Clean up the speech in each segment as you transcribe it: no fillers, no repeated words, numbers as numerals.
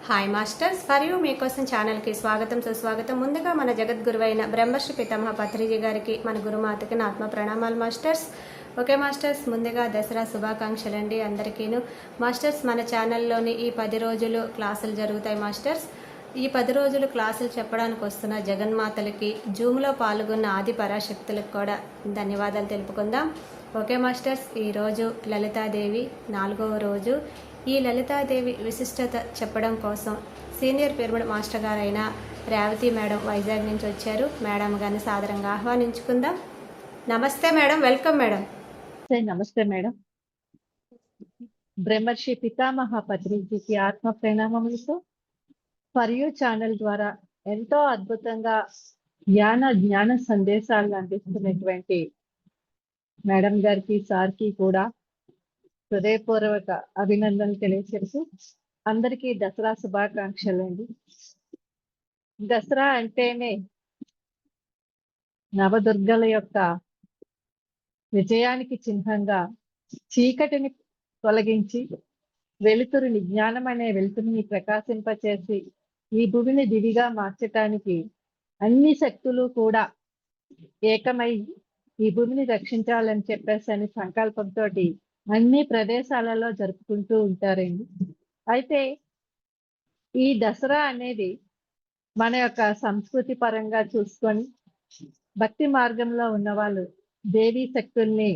Hi masters, for you మీకోసం ఛానల్కి స్వాగతం సుస్వాగతం. ముందుగా మన జగద్గురువైన బ్రహ్మశ్రీ పితామహ పత్రిజీ గారికి, మన గురుమాతకి నా ఆత్మ ప్రణామాలు మాస్టర్స్. ఓకే మాస్టర్స్, ముందుగా దసరా శుభాకాంక్షలు అండి అందరికీను. మాస్టర్స్, మన ఛానల్లోని ఈ 10 రోజులు క్లాసులు జరుగుతాయి మాస్టర్స్. ఈ 10 రోజులు క్లాసులు చెప్పడానికి వస్తున్న జగన్మాతలకి, జూమ్లో పాల్గొన్న ఆది పరాశక్తులకు కూడా ధన్యవాదాలు తెలుపుకుందాం. ఓకే మాస్టర్స్, ఈరోజు లలితాదేవి 4వ రోజు. ఈ లలితాదేవి విశిష్టత చెప్పడం కోసం సీనియర్ పిరమిడ్ మాస్టర్ గారైన రేవతి మేడం వైజాగ్ నుంచి వచ్చారు. మేడం గారిని సాదరంగా ఆహ్వానించుకుందాం. నమస్తే మేడం, వెల్కమ్ మేడం. నమస్తే మేడం. బ్రహ్మర్షి పితామహ పత్రిజీకి ఆత్మ ప్రణామములతో ఫర్ యూ ఛానల్ ద్వారా ఎంతో అద్భుతంగా జ్ఞాన సందేశాలను అందిస్తున్నటువంటి మేడం గారికి, సార్కి కూడా హృదయపూర్వక అభినందనలు తెలియచేస్తూ అందరికీ దసరా శుభాకాంక్షలు అండి. దసరా అంటేనే నవదుర్గల యొక్క విజయానికి చిహ్నంగా చీకటిని తొలగించి వెలుతురుని, జ్ఞానం అనే వెలుతురుని ప్రకాశింపచేసి ఈ భూమిని దివిగా మార్చటానికి అన్ని శక్తులు కూడా ఏకమై ఈ భూమిని రక్షించాలని చెప్పేసి అని సంకల్పంతో అన్ని ప్రదేశాలలో జరుపుకుంటూ ఉంటారండి. అయితే ఈ దసరా అనేది మన యొక్క సంస్కృతి పరంగా చూసుకొని భక్తి మార్గంలో ఉన్న వాళ్ళు దేవీ శక్తుల్ని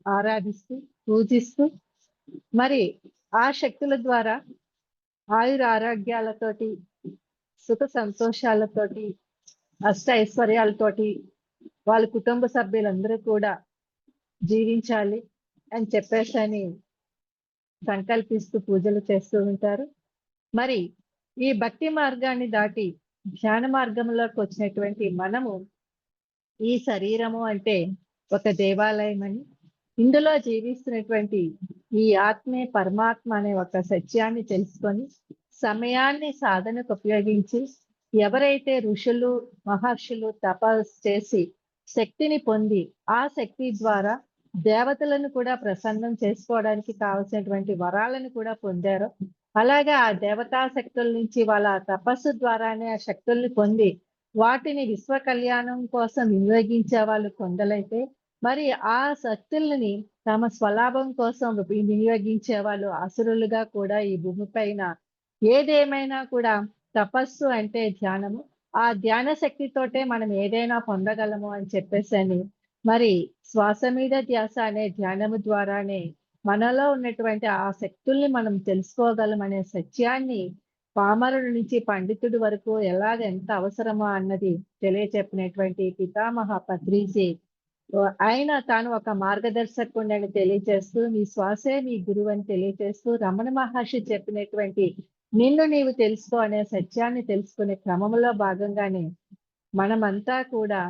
ఆరాధిస్తూ పూజిస్తూ మరి ఆ శక్తుల ద్వారా ఆయుర ఆరోగ్యాలతోటి, సుఖ సంతోషాలతోటి, అష్ట ఐశ్వర్యాలతోటి వాళ్ళ కుటుంబ సభ్యులందరూ కూడా జీవించాలి అని చెప్పేసి అని సంకల్పిస్తూ పూజలు చేస్తూ ఉంటారు. మరి ఈ భక్తి మార్గాన్ని దాటి ధ్యాన మార్గంలోకి వచ్చినటువంటి మనము ఈ శరీరము అంటే ఒక దేవాలయం అని, ఇందులో జీవిస్తున్నటువంటి ఈ ఆత్మే పరమాత్మ అనే ఒక సత్యాన్ని తెలుసుకొని సమయాన్ని సాధనకు ఉపయోగించి ఎవరైతే ఋషులు మహర్షులు తపస్సు చేసి శక్తిని పొంది ఆ శక్తి ద్వారా దేవతలను కూడా ప్రసన్నం చేసుకోవడానికి కావలసినటువంటి వరాలను కూడా పొందారో, అలాగే ఆ దేవతా శక్తుల నుంచి వాళ్ళ తపస్సు ద్వారానే ఆ శక్తుల్ని పొంది వాటిని విశ్వ కళ్యాణం కోసం వినియోగించే వాళ్ళు కొందలైతే, మరి ఆ శక్తుల్ని తమ స్వలాభం కోసం వినియోగించే వాళ్ళు అసురులుగా కూడా ఈ భూమి పైన. ఏదేమైనా కూడా తపస్సు అంటే ధ్యానము, ఆ ధ్యాన శక్తితోటే మనం ఏదైనా పొందగలము అని చెప్పేసి అని, మరి శ్వాస మీద ధ్యాస అనే ధ్యానము ద్వారానే మనలో ఉన్నటువంటి ఆ శక్తుల్ని మనం తెలుసుకోగలం అనే సత్యాన్ని పామరుడి నుంచి పండితుడి వరకు ఎంత అవసరమో అన్నది తెలియచెప్పినటువంటి పితామహ పత్రిజీ ఆయన తాను ఒక మార్గదర్శకుడని తెలియజేస్తూ, మీ శ్వాసే మీ గురువు అని తెలియజేస్తూ, రమణ మహర్షి చెప్పినటువంటి నిన్ను నీవు తెలుసుకో అనే సత్యాన్ని తెలుసుకునే క్రమంలో భాగంగానే మనమంతా కూడా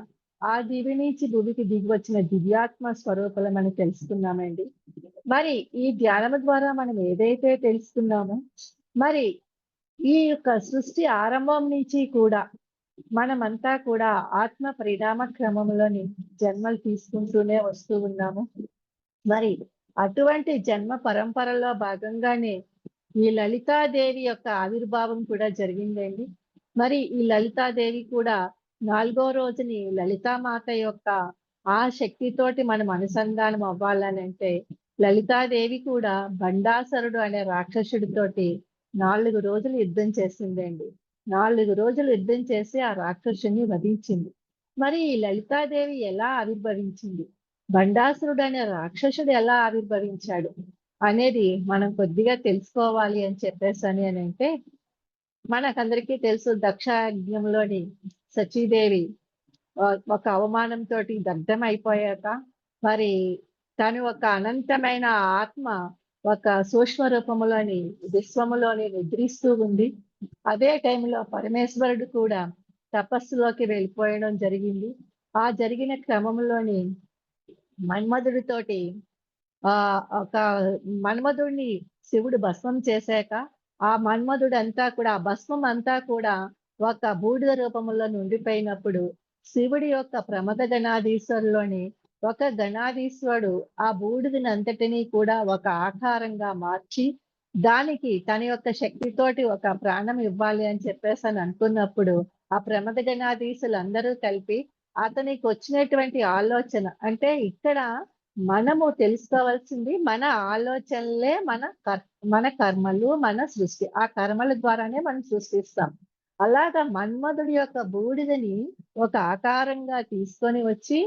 ఆ దివి నుంచి భూమికి దిగి వచ్చిన దివ్యాత్మ స్వరూపులమని తెలుసుకున్నామండి. మరి ఈ ధ్యానము ద్వారా మనం ఏదైతే తెలుసుకున్నామో, మరి ఈ యొక్క సృష్టి ఆరంభం నుంచి కూడా మనమంతా కూడా ఆత్మ పరిణామ క్రమంలోని జన్మలు తీసుకుంటూనే వస్తూ ఉన్నాము. మరి అటువంటి జన్మ పరంపరలో భాగంగానే ఈ లలితాదేవి యొక్క ఆవిర్భావం కూడా జరిగిందండి. మరి ఈ లలితాదేవి కూడా 4వ రోజుని లలితామాత యొక్క ఆ శక్తితోటి మనం అనుసంధానం అవ్వాలని అంటే, లలితాదేవి కూడా బండాసురుడు అనే రాక్షసుడితోటి 4 రోజులు యుద్ధం చేసిందండి. 4 రోజులు యుద్ధం చేసి ఆ రాక్షసుని వధించింది. మరి ఈ లలితాదేవి ఎలా ఆవిర్భవించింది, బండాసురుడు అనే రాక్షసుడు ఎలా ఆవిర్భవించాడు అనేది మనం కొద్దిగా తెలుసుకోవాలి అని చెప్పేసి అని అంటే, మనకందరికీ తెలుసు దక్షయజ్ఞంలోని సచీదేవి ఒక అవమానంతో దగ్ధం అయిపోయాక, మరి తను ఒక అనంతమైన ఆత్మ ఒక సూక్ష్మ రూపంలోని విశ్వములోని నిద్రిస్తూ ఉంది. అదే టైంలో పరమేశ్వరుడు కూడా తపస్సులోకి వెళ్ళిపోయడం జరిగింది. ఆ జరిగిన క్రమంలోని మన్మధుడితోటి ఒక మన్మధుడిని శివుడు భస్మం చేశాక, ఆ మన్మధుడు అంతా కూడా, ఆ భస్మం అంతా కూడా ఒక బూడిద రూపంలో ఉండిపోయినప్పుడు శివుడి యొక్క ప్రమద గణాధీశ్వరులోని ఒక గణాధీశ్వరుడు ఆ బూడిదని అంతటినీ కూడా ఒక ఆకారంగా మార్చి దానికి తన యొక్క శక్తితోటి ఒక ప్రాణం ఇవ్వాలి అని చెప్పేసి అని అనుకున్నప్పుడు ఆ ప్రమద గణాధీశులు అందరూ కలిపి అతనికి వచ్చినటువంటి ఆలోచన అంటే ఇక్కడ మనము తెలుసుకోవాల్సింది మన ఆలోచనలే మన కర్మలు మన సృష్టి. ఆ కర్మల ద్వారానే మనం సృష్టిస్తాం. అలాగా మన్మధుడి యొక్క బూడిదని ఒక ఆకారంగా తీసుకొని వచ్చి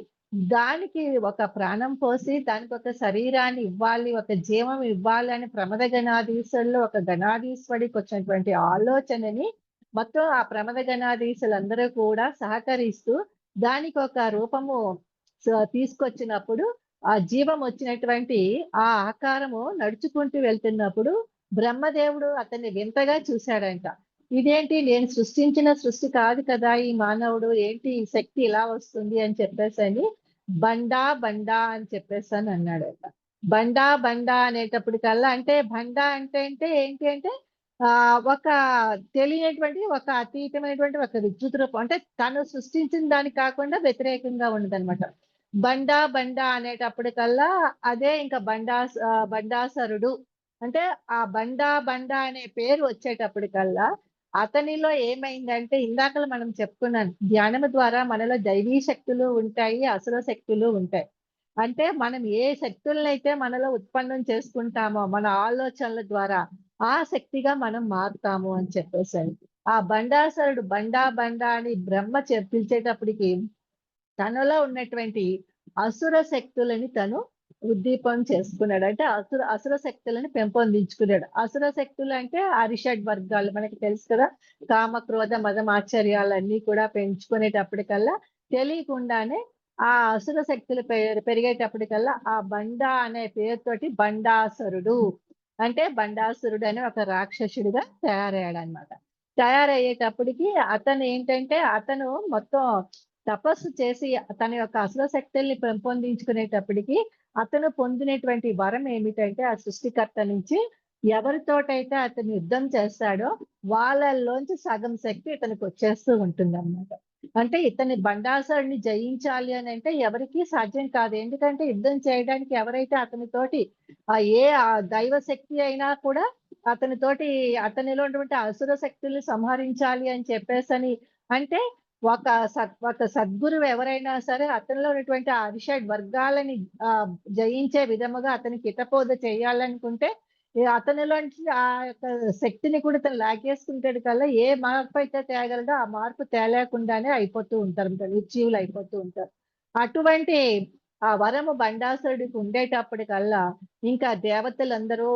దానికి ఒక ప్రాణం పోసి దానికి ఒక శరీరాన్ని ఇవ్వాలి, ఒక జీవం ఇవ్వాలి అని ప్రమద గణాధీశుల్లో ఒక గణాధీశ్వరుడికి వచ్చినటువంటి ఆలోచనని మొత్తం ఆ ప్రమద గణాధీశులందరూ కూడా సహకరిస్తూ దానికి ఒక రూపము తీసుకొచ్చినప్పుడు ఆ జీవం వచ్చినటువంటి ఆ ఆకారము నడుచుకుంటూ వెళ్తున్నప్పుడు బ్రహ్మదేవుడు అతన్ని వింతగా చూశాడంట. ఇదేంటి, నేను సృష్టించిన సృష్టి కాదు కదా ఈ మానవుడు, ఏంటి ఈ శక్తి ఇలా వస్తుంది అని చెప్పేసి బండా బండా అని చెప్పేసి అని అన్నాడట. బండా బండా అనేటప్పటికల్లా అంటే బండా అంటే ఏంటి అంటే ఒక తెలియనటువంటి ఒక అతీతమైనటువంటి ఒక విద్యుత్ రూపం, అంటే తను సృష్టించిన దానికి కాకుండా వ్యతిరేకంగా ఉండదన్నమాట. బండా బండా అనేటప్పటికల్లా అదే ఇంకా బండాసరుడు. అంటే ఆ బండా బండా అనే పేరు వచ్చేటప్పటికల్లా అతనిలో ఏమైందంటే ఇందాకలు మనం చెప్పుకున్నాను, ధ్యానము ద్వారా మనలో దైవీ శక్తులు ఉంటాయి, అసుర శక్తులు ఉంటాయి. అంటే మనం ఏ శక్తులనైతే మనలో ఉత్పన్నం చేసుకుంటామో మన ఆలోచనల ద్వారా ఆ శక్తిగా మనం మారుతాము అని చెప్పేసరి ఆ బండాసరుడు బండా బండా అని బ్రహ్మ పిలిచేటప్పటికి తనలో ఉన్నటువంటి అసుర శక్తులని తను ఉద్దీపం చేసుకున్నాడు. అంటే అసుర శక్తులను పెంపొందించుకున్నాడు. అసుర శక్తులు అంటే అరిషడ్ వర్గాలు మనకి తెలుసు కదా. కామ క్రోధ మదం ఆశ్చర్యాలన్నీ కూడా పెంచుకునేటప్పటికల్లా తెలియకుండానే ఆ అసుర శక్తులు పెరిగేటప్పటికల్లా ఆ బండా అనే పేరుతోటి బండాసురుడు అంటే బండాసురుడు అనే ఒక రాక్షసుడిగా తయారయ్యాడు అనమాట. తయారయ్యేటప్పటికి అతను ఏంటంటే అతను మొత్తం తపస్సు చేసి తన యొక్క అసుర శక్తుల్ని పెంపొందించుకునేటప్పటికి అతను పొందినటువంటి వరం ఏమిటంటే ఆ సృష్టికర్త నుంచి ఎవరితోటైతే అతను యుద్ధం చేస్తాడో వాళ్ళల్లోంచి సగం శక్తి ఇతనికి వచ్చేస్తూ ఉంటుంది అన్నమాట. అంటే ఇతని బండాసురుడిని జయించాలి అని అంటే ఎవరికీ సాధ్యం కాదు. ఎందుకంటే యుద్ధం చేయడానికి ఎవరైతే అతనితోటి ఆ దైవ శక్తి అయినా కూడా అతనితోటి అతనిలో ఉన్నటువంటి అసుర శక్తుల్ని సంహరించాలి అని చెప్పేసని అంటే ఒక సద్గురువు ఎవరైనా సరే అతనిలో ఉన్నటువంటి ఆ అరిషడ్ వర్గాలని జయించే విధముగా అతనికి హితబోధ చేయాలనుకుంటే అతనిలోంచి ఆ యొక్క శక్తిని కూడా తను లాగేసుకుంటాడు కల్లా ఏ మార్పు అయితే తేగలడో ఆ మార్పు తేలేకుండానే అయిపోతూ ఉంటారు, నిర్జీవులు అయిపోతూ ఉంటారు. అటువంటి ఆ వరము బండాసురుడికి ఉండేటప్పటికల్లా ఇంకా దేవతలందరూ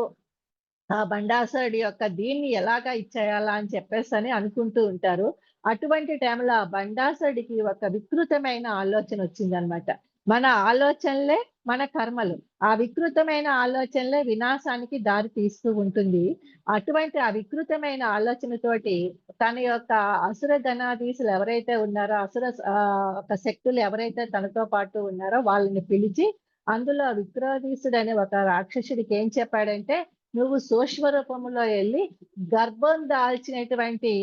ఆ బండాసురుడి యొక్క దీన్ని ఎలాగా ఇచ్చేయాలా అని చెప్పేసి అనుకుంటూ ఉంటారు. అటువంటి టైంలో ఆ బండాసురుడికి ఒక వికృతమైన ఆలోచన వచ్చిందనమాట. మన ఆలోచనలే మన కర్మలు. ఆ వికృతమైన ఆలోచనలే వినాశానికి దారి తీస్తూ ఉంటుంది. అటువంటి ఆ వికృతమైన ఆలోచనతోటి తన యొక్క అసుర గణాధీశులు ఎవరైతే ఉన్నారో ఒక శక్తులు ఎవరైతే తనతో పాటు ఉన్నారో వాళ్ళని పిలిచి అందులో విక్రోధీసుడు అనే ఒక రాక్షసుడికి ఏం చెప్పాడంటే, నువ్వు సూక్ష్మ రూపంలో వెళ్ళి గర్భం దాల్చినటువంటి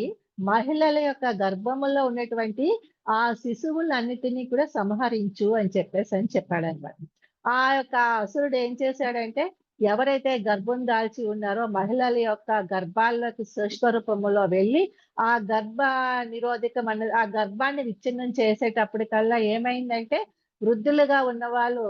మహిళల యొక్క గర్భములో ఉన్నటువంటి ఆ శిశువులన్నిటినీ కూడా సంహరించు అని చెప్పాడన్నమాట. ఆ యొక్క అసురుడు ఏం చేశాడంటే ఎవరైతే గర్భం దాల్చి ఉన్నారో మహిళల యొక్క గర్భాల్లోకి సూక్ష్మ రూపంలో వెళ్ళి ఆ ఆ గర్భాన్ని విచ్ఛిన్నం చేసేటప్పటికల్లా ఏమైందంటే వృద్ధులుగా ఉన్న వాళ్ళు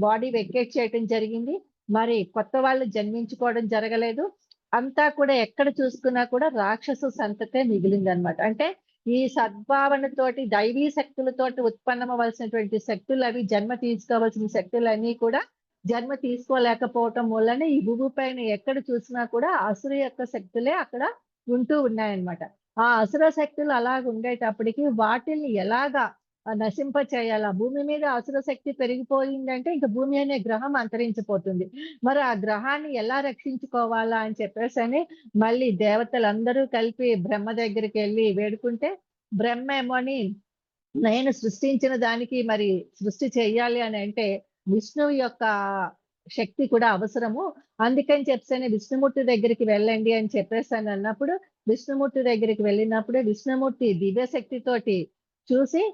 బాడీ వెకేట్ చేయటం జరిగింది. మరి కొత్త వాళ్ళు జన్మించుకోవడం జరగలేదు. అంతా కూడా ఎక్కడ చూసుకున్నా కూడా రాక్షస సంతతే మిగిలిందనమాట. అంటే ఈ సద్భావనతోటి దైవీ శక్తులతోటి ఉత్పన్నమవలసినటువంటి శక్తులు అవి జన్మ తీసుకోవాల్సిన శక్తులన్నీ కూడా జన్మ తీసుకోలేకపోవటం వల్లనే ఈ భూమి పైన ఎక్కడ చూసినా కూడా అసుర యొక్క శక్తులే అక్కడ ఉంటూ ఉన్నాయన్నమాట. ఆ అసుర శక్తులు అలాగ ఉండేటప్పటికి వాటిల్ని ఎలాగా నశింప చేయాలా? భూమి మీద అసుర శక్తి పెరిగిపోయిందంటే ఇంక భూమి అనే గ్రహం అంతరించిపోతుంది. మరి ఆ గ్రహాన్ని ఎలా రక్షించుకోవాలా అని చెప్పేసని మళ్ళీ దేవతలందరూ కలిపి బ్రహ్మ దగ్గరికి వెళ్ళి వేడుకుంటే బ్రహ్మ ఏమోని నేను సృష్టించిన దానికి మరి సృష్టి చెయ్యాలి అని అంటే విష్ణువు యొక్క శక్తి కూడా అవసరము. అందుకని చెప్పేసి విష్ణుమూర్తి దగ్గరికి వెళ్ళండి అని చెప్పేసాను అన్నప్పుడు విష్ణుమూర్తి దగ్గరికి వెళ్ళినప్పుడే విష్ణుమూర్తి దివ్య శక్తితోటి చూసి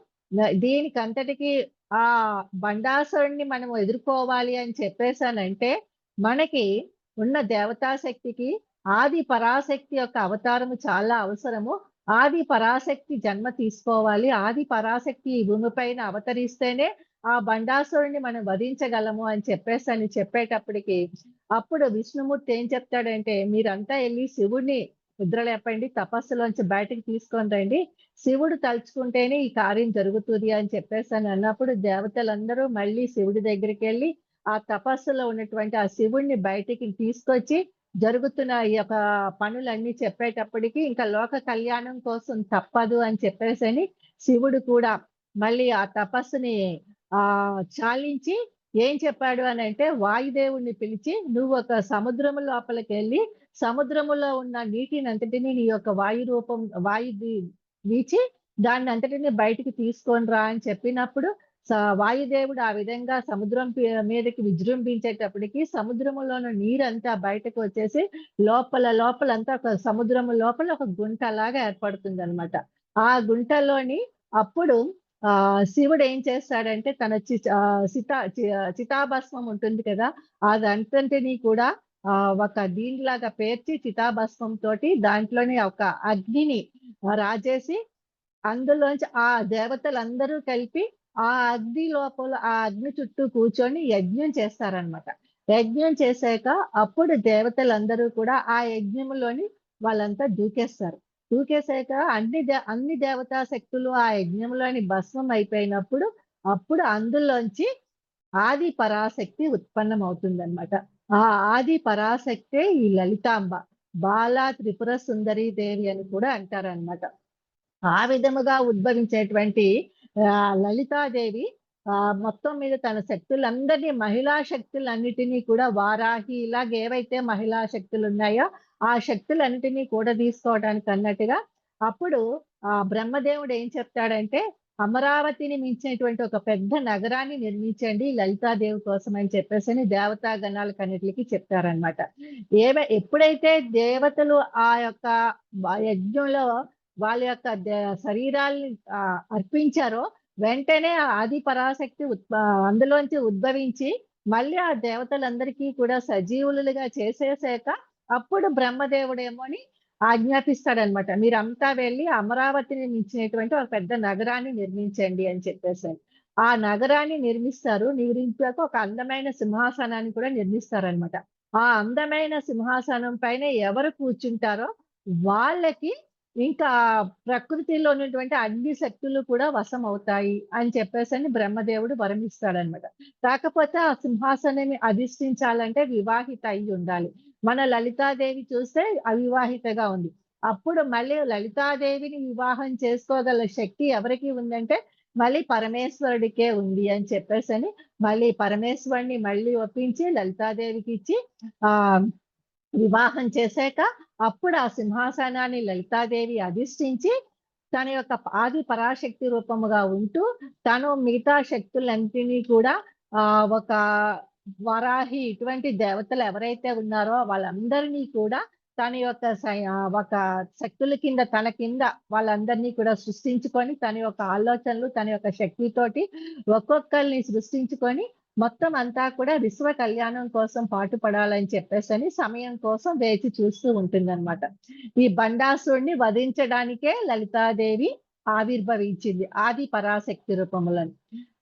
దీనికి అంతటికి ఆ బండాసురుడిని మనం ఎదుర్కోవాలి అని చెప్పేసానంటే మనకి ఉన్న దేవతా శక్తికి ఆది పరాశక్తి యొక్క అవతారము చాలా అవసరము. ఆది పరాశక్తి జన్మ తీసుకోవాలి. ఆది పరాశక్తి ఈ భూమిపైన అవతరిస్తేనే ఆ బండాసురుడిని మనం వధించగలము అని చెప్పేటప్పటికి అప్పుడు విష్ణుమూర్తి ఏం చెప్తాడంటే, మీరంతా వెళ్ళి శివుడిని నిద్రలేపండి, తపస్సులోంచి బయటకు తీసుకొని రండి. శివుడు తలుచుకుంటేనే ఈ కార్యం జరుగుతుంది అని అన్నప్పుడు దేవతలందరూ మళ్ళీ శివుడి దగ్గరికి వెళ్ళి ఆ తపస్సులో ఉన్నటువంటి ఆ శివుడిని బయటికి తీసుకొచ్చి జరుగుతున్న ఈ యొక్క పనులన్నీ చెప్పేటప్పటికి ఇంకా లోక కళ్యాణం కోసం తప్పదు అని శివుడు కూడా మళ్ళీ ఆ తపస్సుని చాలించి ఏం చెప్పాడు అని అంటే, వాయుదేవుణ్ణి పిలిచి నువ్వు ఒక సముద్రము లోపలికి వెళ్ళి సముద్రములో ఉన్న నీటిని అంతటిని నీ యొక్క వాయు వీచి దాన్ని అంతటిని బయటికి తీసుకొని రా అని చెప్పినప్పుడు వాయుదేవుడు ఆ విధంగా సముద్రం మీదకి విజృంభించేటప్పటికి సముద్రములోని నీరంతా బయటకు వచ్చేసి లోపలంతా ఒక సముద్రము లోపల ఒక గుంట లాగా ఏర్పడుతుంది అనమాట. ఆ గుంటలోని అప్పుడు శివుడు ఏం చేస్తాడంటే తన చితాభస్మం ఉంటుంది కదా, అదంతటిని కూడా ఒక దీనిలాగా పేర్చి చితాభస్మం తోటి దాంట్లోని ఒక అగ్నిని రాజేసి అందులోంచి ఆ దేవతలందరూ కలిపి ఆ అగ్ని చుట్టూ కూర్చొని యజ్ఞం చేస్తారనమాట. యజ్ఞం చేశాక అప్పుడు దేవతలందరూ కూడా ఆ యజ్ఞంలోని వాళ్ళంతా దూకేశాక అన్ని దేవతా శక్తులు ఆ యజ్ఞంలోని భస్మం అయిపోయినప్పుడు అప్పుడు అందులోంచి ఆది పరాశక్తి ఉత్పన్నం అవుతుందన్నమాట. ఆ ఆది పరాశక్తే ఈ లలితాంబ, బాలా త్రిపుర సుందరీ దేవి అని కూడా అంటారనమాట. ఆ విధముగా ఉద్భవించేటువంటి లలితాదేవి మొత్తం మీద తన శక్తులందరినీ, మహిళా శక్తులన్నిటినీ కూడా వారాహి ఇలాగ ఏవైతే మహిళా శక్తులు ఉన్నాయో ఆ శక్తులన్నిటినీ కూడా తీసుకోవడానికి అన్నట్టుగా అప్పుడు బ్రహ్మదేవుడు ఏం చెప్తాడంటే, అమరావతిని మించినటువంటి ఒక పెద్ద నగరాన్ని నిర్మించండి లలితాదేవి కోసం అని దేవతా గణాలకన్నిటికి చెప్తారనమాట. ఎప్పుడైతే దేవతలు ఆ యొక్క యజ్ఞంలో వాళ్ళ యొక్క శరీరాల్ని అర్పించారో వెంటనే ఆది పరాశక్తి అందులోంచి ఉద్భవించి మళ్ళీ ఆ దేవతలందరికీ కూడా సజీవులుగా చేసేసాక అప్పుడు బ్రహ్మదేవుడేమోని ఆజ్ఞాపిస్తాడనమాట. మీరంతా వెళ్ళి అమరావతిని మించినటువంటి ఒక పెద్ద నగరాన్ని నిర్మించండి అని చెప్పేసి ఆ నగరాన్ని నిర్మిస్తారు. నిర్మించాక ఒక అందమైన సింహాసనాన్ని కూడా నిర్మిస్తారనమాట. ఆ అందమైన సింహాసనం పైన ఎవరు కూర్చుంటారో వాళ్ళకి ఇంకా ప్రకృతిలో ఉన్నటువంటి అన్ని శక్తులు కూడా వశం అవుతాయి అని బ్రహ్మదేవుడు వరమిస్తాడనమాట. కాకపోతే ఆ సింహాసనాన్ని అధిష్ఠించాలంటే వివాహిత అయి ఉండాలి. మన లలితాదేవి చూస్తే అవివాహితగా ఉంది. అప్పుడు మళ్ళీ లలితాదేవిని వివాహం చేసుకోగల శక్తి ఎవరికి ఉందంటే మళ్ళీ పరమేశ్వరుడికే ఉంది అని మళ్ళీ పరమేశ్వరుని మళ్ళీ ఒప్పించి లలితాదేవికి ఇచ్చి వివాహం చేశాక అప్పుడు ఆ సింహాసనాన్ని లలితాదేవి అధిష్ఠించి తన యొక్క ఆది పరాశక్తి రూపముగా ఉంటూ తను మిగతా శక్తులన్నిటినీ కూడా ఒక వరాహి ఇటువంటి దేవతలు ఎవరైతే ఉన్నారో వాళ్ళందరినీ కూడా తన యొక్క ఒక శక్తుల కింద తన కింద వాళ్ళందరినీ కూడా సృష్టించుకొని తన యొక్క ఆలోచనలు తన యొక్క శక్తితోటి ఒక్కొక్కరిని సృష్టించుకొని మొత్తం అంతా కూడా విశ్వ కళ్యాణం కోసం పాటుపడాలని సమయం కోసం వేచి చూస్తూ ఉంటుందన్నమాట. ఈ బండాసురుడిని వధించడానికే లలితాదేవి ఆవిర్భవించింది ఆది పరాశక్తి రూపములను.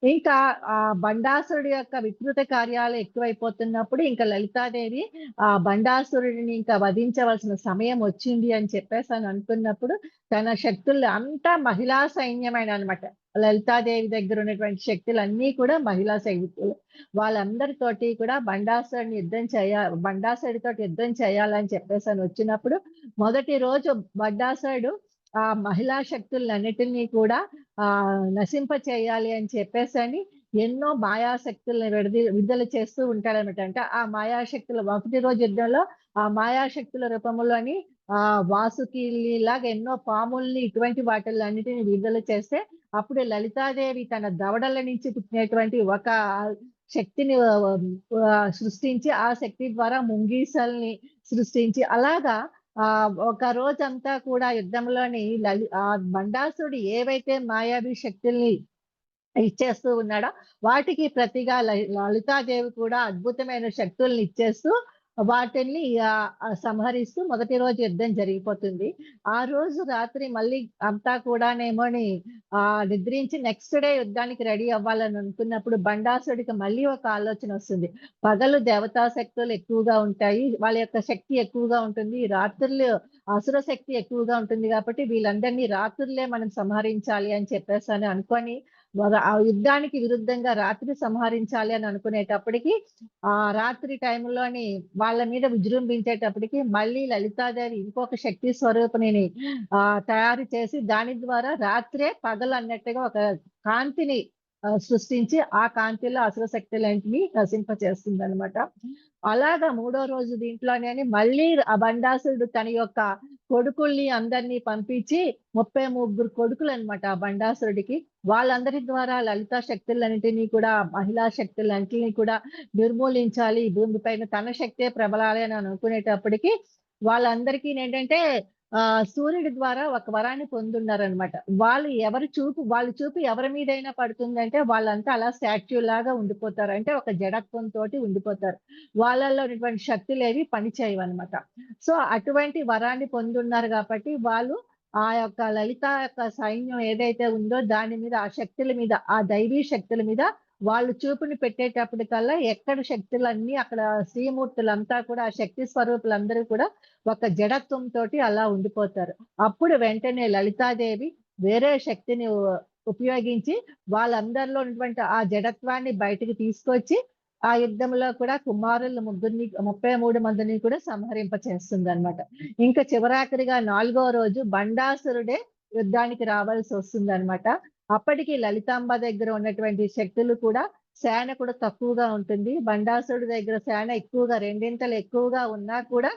ఇంకా ఆ బండాసురుడి యొక్క వికృత కార్యాలు ఎక్కువైపోతున్నప్పుడు ఇంకా లలితాదేవి ఆ బండాసురుడిని ఇంకా వధించవలసిన సమయం వచ్చింది అని అనుకున్నప్పుడు తన శక్తులు అంతా మహిళా సైన్యమైన అనమాట. లలితాదేవి దగ్గర ఉన్నటువంటి శక్తులు అన్నీ కూడా మహిళా సైనికులు. వాళ్ళందరితోటి కూడా బండాసుడితో యుద్ధం చేయాలని వచ్చినప్పుడు మొదటి రోజు బండాసుడు ఆ మహిళా శక్తులన్నిటినీ కూడా నశింప చేయాలి అని ఎన్నో మాయాశక్తులను విడుదల చేస్తూ ఉంటాడనమాట. అంటే ఆ మాయాశక్తుల ఒకటి రోజు యుద్ధంలో ఆ మాయాశక్తుల రూపంలోని వాసుకి లాగా ఎన్నో పాముల్ని ఇటువంటి వాటిలన్నిటిని విడుదల చేస్తే అప్పుడు లలితాదేవి తన దవడల నుంచి పుట్టినటువంటి ఒక శక్తిని సృష్టించి ఆ శక్తి ద్వారా ముంగీసల్ని సృష్టించి అలాగా ఒక రోజంతా కూడా యుద్ధంలోని బండాసురుడు ఏవైతే మాయావి శక్తుల్ని ఇచ్చేస్తూ ఉన్నాడో వాటికి ప్రతిగా లలితాదేవి కూడా అద్భుతమైన శక్తుల్ని ఇచ్చేస్తూ వాటిని సంహరిస్తూ మొదటి రోజు యుద్ధం జరిగిపోతుంది. ఆ రోజు రాత్రి మళ్ళీ అంతా కూడానేమోని నిద్రించి నెక్స్ట్ డే యుద్ధానికి రెడీ అవ్వాలని అనుకున్నప్పుడు బండాసుడికి మళ్ళీ ఒక ఆలోచన వస్తుంది. పగలు దేవతా శక్తులు ఎక్కువగా ఉంటాయి. వాళ్ళ యొక్క శక్తి ఎక్కువగా ఉంటుంది. రాత్రులు అసుర శక్తి ఎక్కువగా ఉంటుంది కాబట్టి వీళ్ళందరినీ రాత్రులే మనం సంహరించాలి అని చెప్పేసని అనుకోని ఆ యుద్ధానికి విరుద్ధంగా రాత్రి సంహరించాలి అని అనుకునేటప్పటికి రాత్రి టైంలోని వాళ్ళ మీద విజృంభించేటప్పటికి మళ్ళీ లలితాదేవి ఇంకొక శక్తి స్వరూపిణిని తయారు చేసి దాని ద్వారా రాత్రే పగలన్నట్టుగా ఒక కాంతిని సృష్టించి ఆ కాంతిలో అసుర శక్తులన్నిటిని నశింపచేస్తుందన్నమాట. అలాగా మూడో రోజు దీంట్లోనే మళ్ళీ ఆ బండాసురుడు తన యొక్క కొడుకుల్ని అందరినీ పంపించి 33 కొడుకులన్నమాట ఆ బండాసురుడికి. వాళ్ళందరి ద్వారా లలితా శక్తులన్నిటిని కూడా మహిళా శక్తులన్నిటిని కూడా నిర్మూలించాలి. ఈ భూమి పైన తన శక్తే ప్రబలాలి అని అనుకునేటప్పటికి వాళ్ళందరికీనేంటంటే సూర్యుడి ద్వారా ఒక వరాన్ని పొందున్నారనమాట. వాళ్ళ చూపు ఎవరి మీదైనా పడుతుందంటే వాళ్ళంతా అలా స్టాచ్యూలాగా ఉండిపోతారు. అంటే ఒక జడత్వంతోటి ఉండిపోతారు. వాళ్ళలో ఉన్నటువంటి శక్తులేవి పనిచేయవనమాట. సో, అటువంటి వరాన్ని పొందున్నారు గాబట్టి వాళ్ళు ఆ యొక్క లలిత యొక్క సైన్యం ఏదైతే ఉందో దాని మీద ఆ శక్తుల మీద, ఆ దైవీ శక్తుల మీద వాళ్ళు చూపుని పెట్టేటప్పటికల్లా ఎక్కడ శక్తులన్నీ అక్కడ శ్రీమూర్తులంతా కూడా ఆ శక్తి స్వరూపులందరూ కూడా ఒక జడత్వంతోటి అలా ఉండిపోతారు. అప్పుడు వెంటనే లలితాదేవి వేరే శక్తిని ఉపయోగించి వాళ్ళందరిలో ఉన్నటువంటి ఆ జడత్వాన్ని బయటికి తీసుకొచ్చి ఆ యుద్ధంలో కూడా కుమారులు ముగ్గురిని 33 మందిని కూడా సంహరింప చేస్తుందన్నమాట. ఇంకా చివరాఖరిగా 4గో రోజు బండాసురుడే యుద్ధానికి రావాల్సి వస్తుందన్నమాట. అప్పటికి లలితాంబ దగ్గర ఉన్నటువంటి శక్తులు కూడా సేన కూడా తక్కువగా ఉంటుంది. బండాసురుడి దగ్గర సేన ఎక్కువగా రెండింతలు ఎక్కువగా ఉన్నా కూడా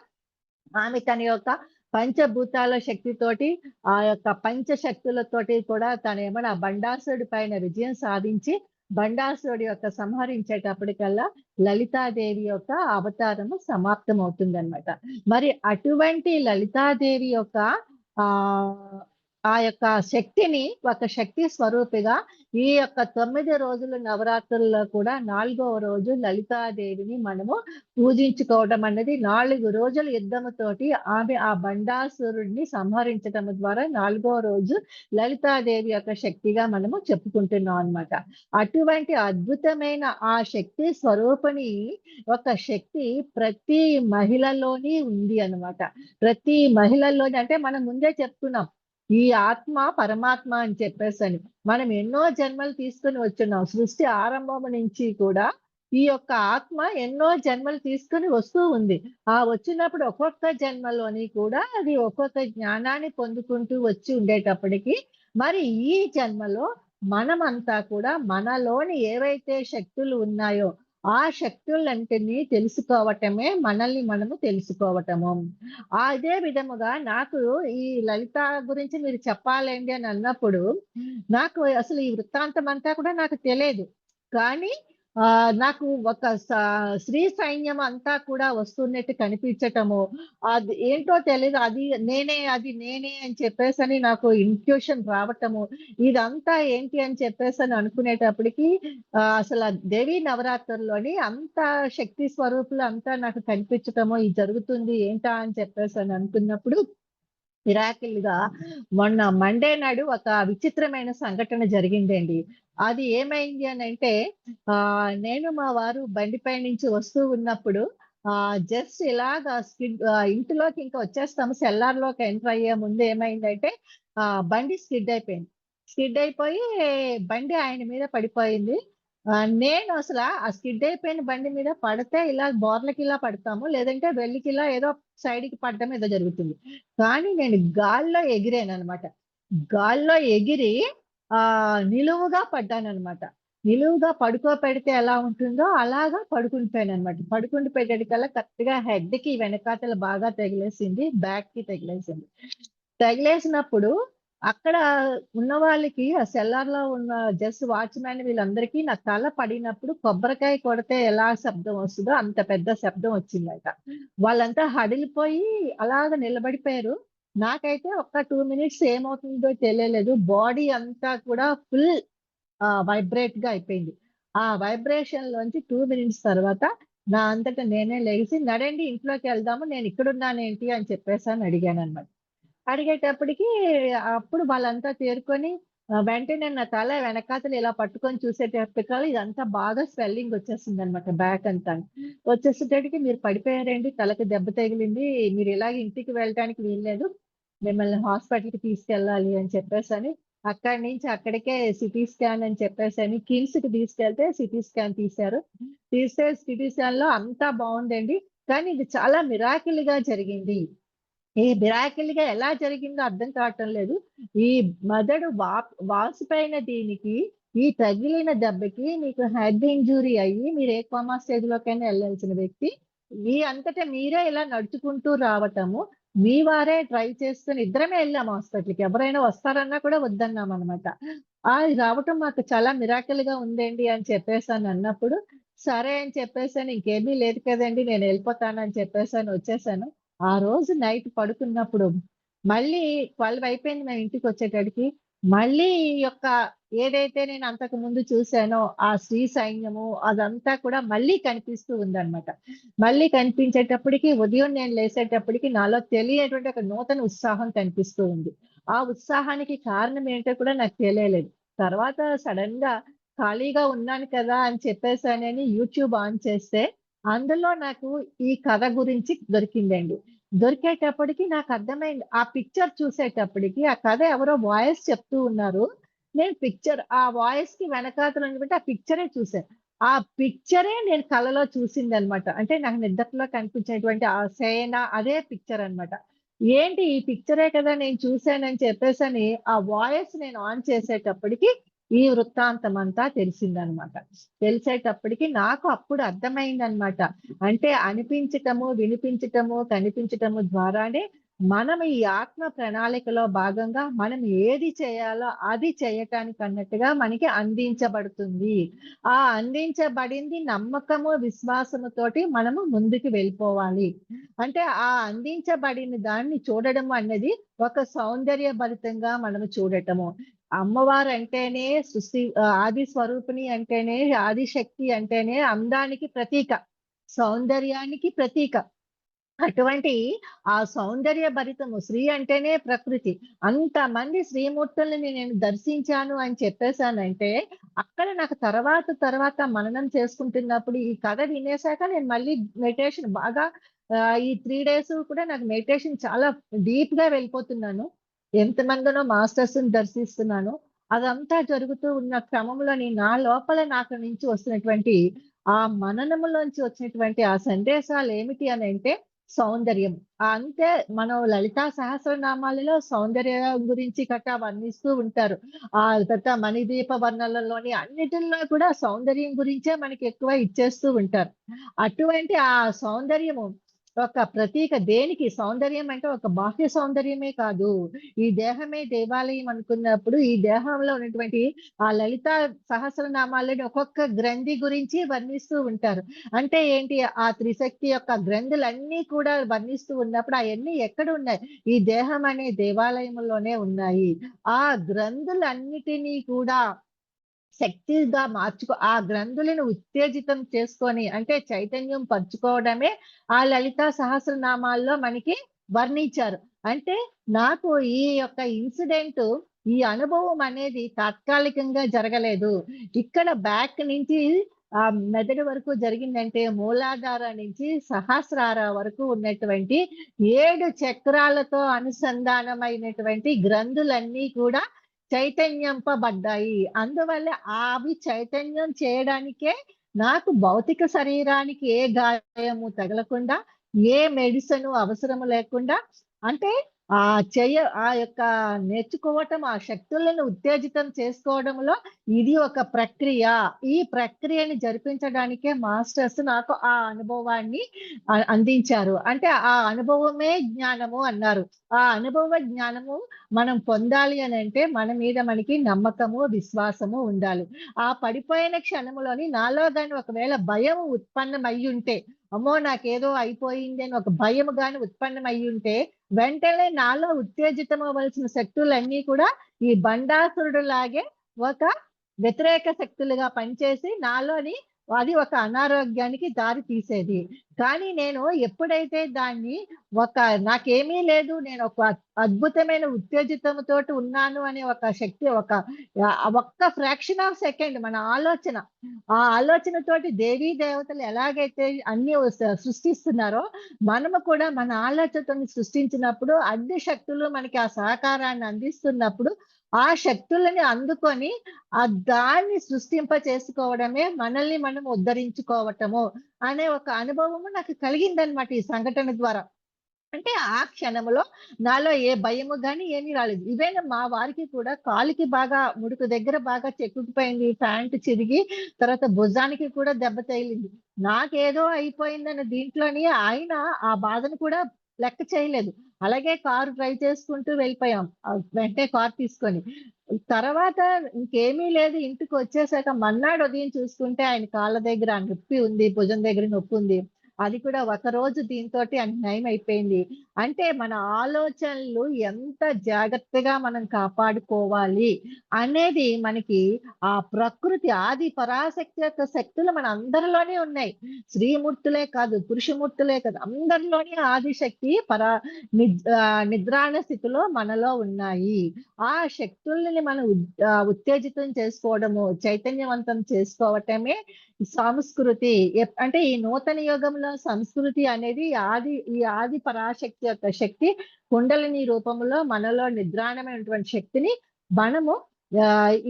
ఆమె తన యొక్క పంచభూతాల శక్తితోటి, ఆ యొక్క పంచశక్తులతోటి కూడా తనేమన్నా ఆ బండాసురుడి పైన విజయం సాధించి, బండాసురుడి యొక్క సంహరించేటప్పటికల్లా లలితాదేవి యొక్క అవతారము సమాప్తమవుతుందన్నమాట. మరి అటువంటి లలితాదేవి యొక్క ఆహ్, ఆ యొక్క శక్తిని ఒక శక్తి స్వరూపిగా ఈ యొక్క 9 రోజుల నవరాత్రుల్లో కూడా 4గవ రోజు లలితాదేవిని మనము పూజించుకోవడం అన్నది 4 రోజుల యుద్ధముతోటి ఆమె ఆ బండాసురుడిని సంహరించడం ద్వారా 4గో రోజు లలితాదేవి యొక్క శక్తిగా మనము చెప్పుకుంటున్నాం అన్నమాట. అటువంటి అద్భుతమైన ఆ శక్తి స్వరూపిణి ఒక శక్తి ప్రతి మహిళలోని ఉంది అన్నమాట. ప్రతి మహిళల్లోని అంటే మనం ముందే చెప్పుకున్నాం. ఈ ఆత్మ పరమాత్మ అని చెప్పేసని. మనం ఎన్నో జన్మలు తీసుకొని వచ్చున్నాం. సృష్టి ఆరంభం నుంచి కూడా ఈ యొక్క ఆత్మ ఎన్నో జన్మలు తీసుకొని వస్తూ ఉంది. వచ్చినప్పుడు ఒక్కొక్క జన్మలోని కూడా అది ఒక్కొక్క జ్ఞానాన్ని పొందుకుంటూ వచ్చి ఉండేటప్పటికి, మరి ఈ జన్మలో మనమంతా కూడా మనలోని ఏవైతే శక్తులు ఉన్నాయో, ఆ శక్తులంటిని తెలుసుకోవటమే మనల్ని మనము తెలుసుకోవటము. అదే విధముగా నాకు ఈ లలిత గురించి మీరు చెప్పాలండి అని అన్నప్పుడు, నాకు అసలు ఈ వృత్తాంతం అంతా కూడా నాకు తెలీదు. కానీ నాకు ఒక స్త్రీ సైన్యం అంతా కూడా వస్తున్నట్టు కనిపించటము, అది ఏంటో తెలీదు. అది నేనే అని చెప్పేసని నాకు ఇన్‌ట్యూషన్ రావటము, ఇదంతా ఏంటి అని చెప్పేసని అనుకునేటప్పటికి అసల దేవీ నవరాత్రుల్లోని అంత శక్తి స్వరూపులు అంతా నాకు కనిపించటము, ఇది జరుగుతుంది ఏంటా అని చెప్పేసని అనుకున్నప్పుడు మిరాకిల్‌గా మొన్న మండే నాడు ఒక విచిత్రమైన సంఘటన జరిగిందండి. అది ఏమైంది అనంటే నేను మా వారు బండిపై నుంచి వస్తూ ఉన్నప్పుడు జస్ట్ ఇలాగా ఇంటిలోకి ఇంకా వచ్చేస్తాము. సెల్లార్‌లోకి ఎంటర్ అయ్యే ముందు ఏమైందంటే బండి స్కిడ్ అయిపోయింది. స్కిడ్ అయిపోయి బండి ఆయన మీద పడిపోయింది. నేను అసల ఆ స్కిడ్ అయిపోయిన బండి మీద పడితే ఇలా బోర్లకి ఇలా పడతాము. లేదంటే వెల్లికిలా ఏదో సైడ్‌కి పడడం ఏదో జరుగుతుంది. కానీ నేను గాల్లో ఎగిరాననమాట. గాల్లో ఎగిరి నిలువుగా పడ్డాననమాట. నిలువుగా పడుకోపెడితే ఎలా ఉంటుందో అలాగా పడుకుండిపోయాననమాట. పడుకుండిపోయేటటికల్లా కరెక్ట్‌గా హెడ్‌కి వెనకాతల బాగా తగిలేసింది. బ్యాక్‌కి తగిలేసింది. తగిలేసినప్పుడు అక్కడ ఉన్న వాళ్ళకి ఆ సెల్లార్‌లో ఉన్న జస్ట్ వాచ్‌మ్యాన్ వీళ్ళందరికీ నా తల పడినప్పుడు కొబ్బరికాయ కొడితే ఎలా శబ్దం వస్తదో అంత పెద్ద శబ్దం వచ్చిందట. వాళ్ళంతా హడిలిపోయి అలాగ నిలబడిపోయారు. నాకైతే ఒక్క 2 మినిట్స్ ఏమవుతుందో తెలియలేదు. బాడీ అంతా కూడా ఫుల్ వైబ్రేట్‌గా అయిపోయింది. ఆ వైబ్రేషన్‌లోంచి 2 మినిట్స్ తర్వాత నా అంతట నేనే లెగిసి నడండి ఇంట్లోకి వెళ్దాము. నేను ఇక్కడున్నానేంటి అని చెప్పేసని అడిగాననమాట. అడిగేటప్పటికి అప్పుడు వాళ్ళంతా తేరుకొని వెంటనే నా తల వెనకాతల ఇలా పట్టుకొని చూసేటప్పటికల్లా ఇదంతా బాగా స్వెల్లింగ్ వచ్చేసిందనమాట బ్యాక్ అంతా. వచ్చేసేటప్పటికి మీరు పడిపోయారండి, తలకి దెబ్బ తగిలింది. మీరు ఇలాగ ఇంటికి వెళ్ళటానికి వీల్లేదు. మిమ్మల్ని హాస్పిటల్‌కి తీసుకెళ్ళాలి అని చెప్పేసని, అక్కడి నుంచి అక్కడికే సిటీ స్కాన్ అని చెప్పేసని కిమ్స్‌కి తీసుకెళ్తే సిటీ స్కాన్ తీశారు. తీస్తే సిటీ స్కాన్‌లో అంతా బావుందండి. కానీ ఇది చాలా మిరాకిల్‌గా జరిగింది. ఈ మిరాకిల్‌గా ఎలా జరిగిందో అర్థం కావటం లేదు. ఈ మెదడు వాసిపోయిన దీనికి, ఈ తగిలిన దెబ్బకి మీకు హెడ్ ఇంజ్యూరీ అయ్యి మీరు ఏ కోమా స్టేజ్‌లోకైనా ఎళ్ళాల్సిన వ్యక్తి, మీ అంతట మీరే ఇలా నడుచుకుంటూ రావటము, మీ వారే డ్రైవ్ చేసుకొని ఇద్దరమే ఎళ్ళాం హాస్పిటల్‌కి. ఎవరైనా వస్తారన్నా కూడా వద్దన్నామనమాట. రావటం మాకు చాలా మిరాకిల్‌గా ఉందండి అని చెప్పేసనన్నప్పుడు, సరే అని చెప్పేసని ఇంకేమీ లేదు కదండీ నేనెళ్ళిపోతానని చెప్పేసని వచ్చేసాను. ఆ రోజు నైట్ పడుకున్నప్పుడు మళ్ళీ 12 అయిపోయింది మేము ఇంటికొచ్చేటడికి. మళ్ళీ ఈ యొక్క ఏదైతే నేను అంతకు ముందు చూసానో ఆ శ్రీ సైన్యము అదంతా కూడా మళ్ళీ కనిపిస్తూ ఉందన్నమాట. మళ్ళీ కనిపించేటప్పటికి ఉదయం నేను లేసేటప్పటికి నాలో తెలియనటువంటి ఒక నూతన ఉత్సాహం కనిపిస్తూ ఉంది. ఆ ఉత్సాహానికి కారణం ఏంటో కూడా నాకు తెలియలేదు. తర్వాత సడెన్‌గా ఖాళీగా ఉన్నాను కదా అని చెప్పేసనని యూట్యూబ్ ఆన్ చేస్తే అందులో నాకు ఈ కథ గురించి దొరికిందండి. దొరికేటప్పటికి నాకర్థమైంది. ఆ పిక్చర్ చూసేటప్పటికి ఆ కథ ఎవరో వాయిస్ చెప్తూ ఉన్నారు. నేను ఆ వాయిస్‌కి వెనకాతల ఉన్నటువంటి ఆ పిక్చరే చూసాను. ఆ పిక్చరే నేను కలలో చూసిందనమాట. అంటే నాకు నిద్దట్లో కనిపించేటువంటి ఆ సేన అదే పిక్చర్ అనమాట. ఏంటి ఈ పిక్చరే కదా నేను చూసానని చెప్పేసని ఆ వాయిస్ నేను ఆన్ చేసేటప్పటికి ఈ వృత్తాంతం అంతా తెలిసిందనమాట. తెలిసేటప్పటికి నాకు అప్పుడు అర్థమైందనమాట. అంటే అనిపించటము, వినిపించటము, కనిపించటము ద్వారానే మనం ఈ ఆత్మ ప్రణాళికలో భాగంగా మనం ఏది చేయాలో అది చేయటానికన్నట్టుగా మనకి అందించబడుతుంది. ఆ అందించబడింది నమ్మకము, విశ్వాసముతోటి మనము ముందుకు వెళ్ళిపోవాలి. అంటే ఆ అందించబడిన దాన్ని చూడడం అన్నది ఒక సౌందర్యభరితంగా మనము చూడటము. అమ్మవారంటేనే ఆది స్వరూపిణి అంటేనే, ఆదిశక్తి అంటేనే అందానికి ప్రతీక. సౌందర్యానికి ప్రతీక. అటువంటి ఆ సౌందర్య భరితము శ్రీ అంటేనే ప్రకృతి. అంతమంది శ్రీమూర్తుల్ని నేను దర్శించాను అని చెప్పేసానంటే, అక్కడ నాకు తర్వాత మననం చేసుకుంటున్నప్పుడు ఈ కథ వినేసాక నేను మళ్ళీ మెడిటేషన్ బాగా ఈ 3 డేస్ కూడా నాకు మెడిటేషన్ చాలా డీప్‌గా వెళ్ళిపోతున్నాను. ఎంతమందినో మాస్టర్స్‌ని దర్శిస్తున్నాను. అదంతా జరుగుతూ ఉన్న క్రమంలోని నా లోపల నాకు నుంచి వస్తున్నటువంటి ఆ మననములోంచి వచ్చినటువంటి ఆ సందేశాలేమిటి అనంటే సౌందర్యం. అంతే మనం లలితా సహస్రనామాలలో సౌందర్యం గురించి గట్టా వర్ణిస్తూ ఉంటారు. తర్వాత మణిదీప వర్ణనలోని అన్నిటిల్లో కూడా సౌందర్యం గురించే మనకి ఎక్కువ ఇచ్చేస్తూ ఉంటారు. అటువంటి ఆ సౌందర్యము ఒక ప్రతీక దేనికి సౌందర్యం అంటే ఒక బాహ్య సౌందర్యమే కాదు. ఈ దేహమే దేవాలయం అనుకున్నప్పుడు ఈ దేహంలో ఉన్నటువంటి ఆ లలితా సహస్రనామాలని ఒక్కొక్క గ్రంథి గురించి వర్ణిస్తూ ఉంటారు. అంటే ఏంటి? ఆ త్రిశక్తి యొక్క గ్రంథులన్నీ కూడా వర్ణిస్తూ ఉన్నప్పుడు అయన్నీ ఎక్కడున్నాయి? ఈ దేహం అనే దేవాలయంలోనే ఉన్నాయి. ఆ గ్రంథులన్నిటినీ కూడా శక్తిగా ఆ గ్రంథులను ఉత్తేజితం చేసుకొని అంటే చైతన్యం పరుచుకోవడమే ఆ లలితా సహస్రనామాల్లో మనకి వర్ణించారు. అంటే నాకు ఈ యొక్క ఇన్సిడెంట్ ఈ అనుభవం అనేది తాత్కాలికంగా జరగలేదు. ఇక్కడ బ్యాక్ నుంచి మెదడు వరకు జరిగిందంటే మూలాధార నుంచి సహస్రార వరకు ఉన్నటువంటి 7 చక్రాలతో అనుసంధానమైనటువంటి గ్రంథులన్నీ కూడా చైతన్యంపబడ్డాయి. అందువల్ల అవి చైతన్యం చేయడానికే నాకు భౌతిక శరీరానికి ఏ గాయము తగలకుండా, ఏ మెడిసిను అవసరము లేకుండా అంటే ఆ యొక్క నేర్చుకోవటం, ఆ శక్తులను ఉత్తేజితం చేసుకోవడంలో ఇది ఒక ప్రక్రియ. ఈ ప్రక్రియని జరిపించడానికే మాస్టర్స్ నాకు ఆ అనుభవాన్ని అందించారు. అంటే ఆ అనుభవమే జ్ఞానము అన్నారు. ఆ అనుభవ జ్ఞానము మనం పొందాలి అనంటే మన మీద మనకి నమ్మకము, విశ్వాసము ఉండాలి. ఆ పడిపోయిన క్షణంలోని నాలో గాని ఒకవేళ భయం ఉత్పన్నమయ్యుంటే, అమ్మో! నాకేదో అయిపోయింది అని ఒక భయం గాని ఉత్పన్నమయ్యుంటే, వెంటనే నాలో ఉత్తేజితమవ్వాల్సిన శక్తులన్నీ కూడా ఈ బండాసురుడులాగే ఒక వ్యతిరేక శక్తులుగా పనిచేసి నాలోని అది ఒక అనారోగ్యానికి దారి తీసేది. కానీ నేను ఎప్పుడైతే దాన్ని ఒక నాకేమీ లేదు, నేను ఒక అద్భుతమైన ఉత్తేజితంతోటి ఉన్నాను అనే ఒక శక్తి, ఒక్క ఫ్రాక్షన్ ఆఫ్ సెకండ్ మన ఆలోచన, ఆ ఆలోచనతోటి దేవీ దేవతలు ఎలాగైతే అన్ని సృష్టిస్తున్నారో, మనము కూడా మన ఆలోచనతోని సృష్టించినప్పుడు అన్ని శక్తులు మనకి ఆ సహకారాన్ని అందిస్తున్నప్పుడు, ఆ శక్తులని అందుకొని దాన్ని సృష్టింప చేసుకోవడమే మనల్ని మనం ఉద్ధరించుకోవటము అనే ఒక అనుభవము నాకు కలిగిందనమాట ఈ సంఘటన ద్వారా. అంటే ఆ క్షణంలో నాలో ఏ భయము గాని ఏమీ రాలేదు. ఈవెన్ మా వారికి కూడా కాలుకి బాగా ముడుకు దగ్గర బాగా చెక్కుకుపోయింది. ప్యాంట్ చిరిగి తర్వాత భుజానికి కూడా దెబ్బ తగిలింది. నాకేదో అయిపోయిందన్న దీంట్లోని ఆయన ఆ బాధను కూడా లెక్క చేయలేదు. అలాగే కారు డ్రైవ్ చేసుకుంటూ వెళ్ళిపోయాం. వెంటనే కారు తీసుకొని. తర్వాత ఇంకేమీ లేదు, ఇంటికొచ్చేసాక మర్నాడు ఉదయం చూసుకుంటే ఆయన కాళ్ళ దగ్గర నొప్పి ఉంది. భుజం దగ్గర నొప్పుంది. అది కూడా ఒకరోజు దీనితోటి నయమైపోయింది. అంటే మన ఆలోచనలు ఎంత జాగ్రత్తగా మనం కాపాడుకోవాలి అనేది మనకి ఆ ప్రకృతి ఆది పరాశక్తి యొక్క శక్తులు మన అందరిలోనే ఉన్నాయి. స్త్రీమూర్తులే కాదు, పురుషమూర్తులే కాదు, అందరిలోని ఆదిశక్తి నిద్రాణ స్థితిలో మనలో ఉన్నాయి. ఆ శక్తుల్ని మనం ఉత్తేజితం చేసుకోవడము, చైతన్యవంతం చేసుకోవటమే సంస్కృతి. అంటే ఈ నూతన యుగంలో సంస్కృతి అనేది ఈ ఆది పరాశక్తి యొక్క శక్తి కుండలిని రూపంలో మనలో నిద్రాణమైనటువంటి శక్తిని మనము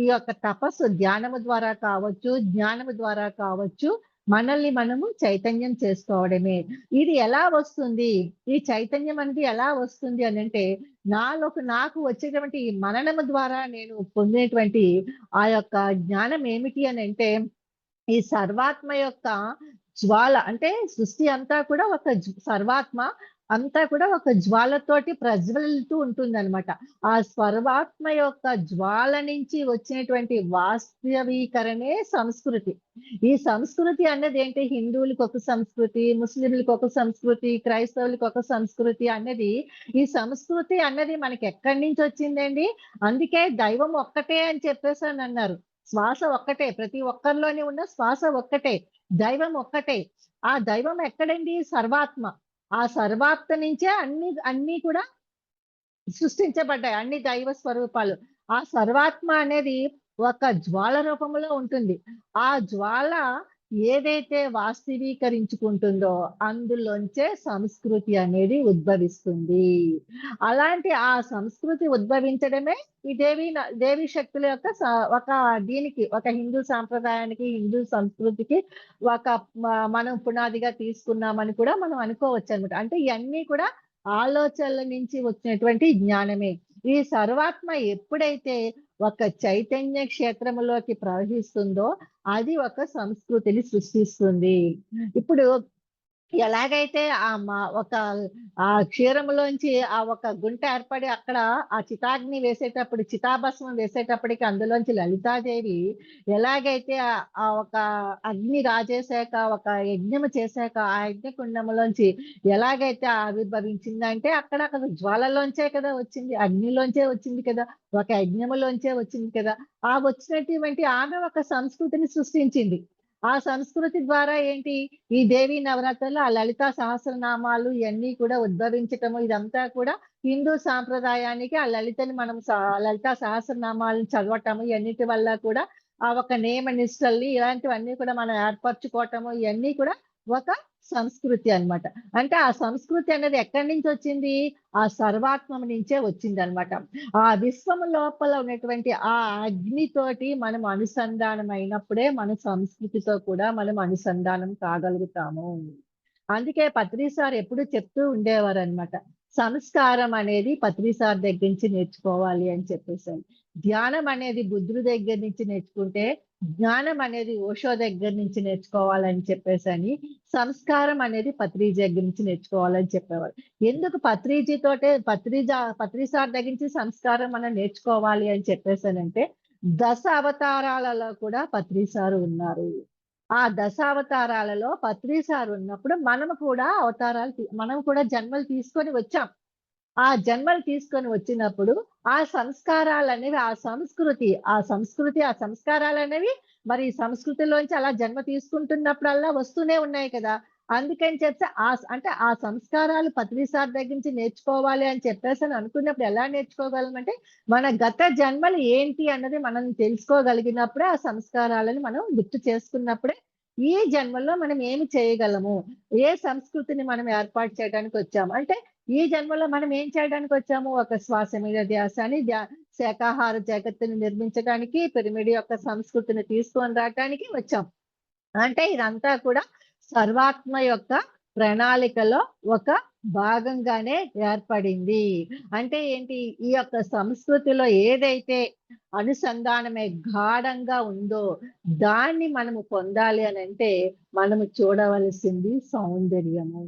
ఈ యొక్క తపస్సు ధ్యానము ద్వారా కావచ్చు, జ్ఞానము ద్వారా కావచ్చు, మనల్ని మనము చైతన్యం చేసుకోవడమే. ఇది ఎలా వస్తుంది? ఈ చైతన్యం అనేది ఎలా వస్తుంది అనంటే, నాకు వచ్చేటువంటి ఈ మననము ద్వారా నేను పొందేటువంటి ఆ యొక్క జ్ఞానం ఏమిటి అనంటే, ఈ సర్వాత్మ యొక్క జ్వాల, అంటే సృష్టి అంతా కూడా ఒక సర్వాత్మ అంతా కూడా ఒక జ్వాలతోటి ప్రజ్వలిల్లుతూ ఉంటుందన్నమాట. ఆ సర్వాత్మ యొక్క జ్వాల నుంచి వచ్చినటువంటి వాస్తవీకరణే సంస్కృతి. ఈ సంస్కృతి అన్నది ఏంటి? హిందువులకి ఒక సంస్కృతి, ముస్లింలకు ఒక సంస్కృతి, క్రైస్తవులకి ఒక సంస్కృతి అన్నది, ఈ సంస్కృతి అన్నది మనకి ఎక్కడి నుంచి వచ్చిందండి? అందుకే దైవం ఒక్కటే అని చెప్పేసనన్నారు. శ్వాస ఒక్కటే. ప్రతి ఒక్కరిలోని ఉన్న శ్వాస ఒక్కటే. దైవం ఒక్కటే. ఆ దైవం ఎక్కడండి? సర్వాత్మ. ఆ సర్వాత్మ నుంచే అన్నీ కూడా సృష్టించబడ్డాయి. అన్ని దైవ స్వరూపాలు. ఆ సర్వాత్మ అనేది ఒక జ్వాల రూపంలో ఉంటుంది. ఆ జ్వాల ఏదైతే వాస్తవీకరించుకుంటుందో అందులోంచే సంస్కృతి అనేది ఉద్భవిస్తుంది. అలాంటి ఆ సంస్కృతి ఉద్భవించడమే ఈ దేవీ శక్తుల యొక్క ఒక హిందూ సాంప్రదాయానికి, హిందూ సంస్కృతికి ఒక మనం పునాదిగా తీసుకున్నామని కూడా మనం అనుకోవచ్చనమాట. అంటే ఇయన్నీ కూడా ఆలోచనల నుంచి వచ్చినటువంటి జ్ఞానమే. ఈ సర్వాత్మ ఎప్పుడైతే ఒక చైతన్య క్షేత్రములోకి ప్రవహిస్తుందో అది ఒక సంస్కృతిని సృష్టిస్తుంది. ఇప్పుడు ఎలాగైతే ఆ క్షీరములోంచి ఆ ఒక గుంట ఏర్పడి అక్కడ ఆ చితాగ్ని వేసేటప్పుడు, చితాభస్మం వేసేటప్పటికి అందులోంచి లలితాదేవి ఎలాగైతే ఆ ఒక అగ్ని రాజేశాక, ఒక యజ్ఞము చేశాక, ఆ యజ్ఞకుండములోంచి ఎలాగైతే ఆవిర్భవించిందంటే అక్కడ జ్వాలలోంచే కదా వచ్చింది. అగ్నిలోంచే వచ్చింది కదా! ఒక యజ్ఞములోంచే వచ్చింది కదా! ఆ వచ్చినటువంటి ఆమె ఒక సంస్కృతిని సృష్టించింది. ఆ సంస్కృతి ద్వారా ఏంటి? ఈ దేవీ నవరాత్రులు, ఆ లలితా సహస్రనామాలు ఇయన్నీ కూడా ఉద్భవించటము, ఇదంతా కూడా హిందూ సాంప్రదాయానికి ఆ లలితని మనం లలితా సహస్రనామాలను చదవటము ఇయన్నిటి వల్ల కూడా ఆ ఒక నియమ నిష్టల్ని ఇలాంటివన్నీ కూడా మనం ఏర్పరచుకోవటము ఇయన్నీ కూడా ఒక సంస్కృతి అన్నమాట. అంటే ఆ సంస్కృతి అనేది ఎక్కడి నుంచొచ్చింది? ఆ సర్వాత్మ నుంచే వచ్చిందన్నమాట. ఆ విశ్వము లోపల ఉన్నటువంటి ఆ అగ్నితోటి మనం అనుసంధానం అయినప్పుడే మన సంస్కృతితో కూడా మనం అనుసంధానం కాగలుగుతాము. అందుకే పత్రి సార్ ఎప్పుడు చెప్తూ ఉండేవారనమాట. సంస్కారం అనేది పత్రి సార్ దగ్గర నుంచి నేర్చుకోవాలి అని చెప్పేసని. ధ్యానం అనేది బుద్ధుడి దగ్గర నుంచి నేర్చుకుంటే, జ్ఞానం అనేది ఓషో దగ్గర నుంచి నేర్చుకోవాలని చెప్పేసని, సంస్కారం అనేది పత్రిజీ దగ్గర నుంచి నేర్చుకోవాలని చెప్పేవారు. ఎందుకు పత్రి సార్ దగ్గర నుంచి సంస్కారం మనం నేర్చుకోవాలి అని చెప్పేసానంటే, దశ అవతారాలలో కూడా పత్రి సారు ఉన్నారు. ఆ దశావతారాలలో పత్రి సార్ ఉన్నప్పుడు మనం కూడా జన్మలు తీసుకొని వచ్చాం. ఆ జన్మలు తీసుకొని వచ్చినప్పుడు ఆ సంస్కారాలనేవి, ఆ సంస్కృతి, ఆ సంస్కారాలనేవి మరి ఈ సంస్కృతిలోంచి అలా జన్మ తీసుకుంటున్నప్పుడల్లా వస్తూనే ఉన్నాయి కదా! అందుకని చెప్పి అంటే ఆ సంస్కారాలు పత్రిసార్ దగ్గర నుంచి నేర్చుకోవాలి అని చెప్పేసని అనుకున్నప్పుడు ఎలా నేర్చుకోగలమంటే, మన గత జన్మలు ఏంటి అన్నది మనం తెలుసుకోగలిగినప్పుడే, ఆ సంస్కారాలను మనం గుర్తు చేసుకున్నప్పుడే, ఈ జన్మలో మనం ఏమి చేయగలము? ఏ సంస్కృతిని మనం ఏర్పాటు చేయడానికొచ్చాము? అంటే ఈ జన్మలో మనం ఏం చేయడానికొచ్చాము? ఒక శ్వాస మీద ధ్యాస అని శాకాహార జగత్తుని నిర్మించడానికి, పిరమిడ్ యొక్క సంస్కృతిని తీసుకొని రావటానికి వచ్చాం. అంటే ఇదంతా కూడా సర్వాత్మ యొక్క ప్రణాళికలో ఒక భాగంగానే ఏర్పడింది. అంటే ఏంటి? ఈ యొక్క సంస్కృతిలో ఏదైతే అనుసంధానమై గాఢంగా ఉందో, దాన్ని మనము పొందాలి అనంటే, మనము చూడవలసింది సౌందర్యము.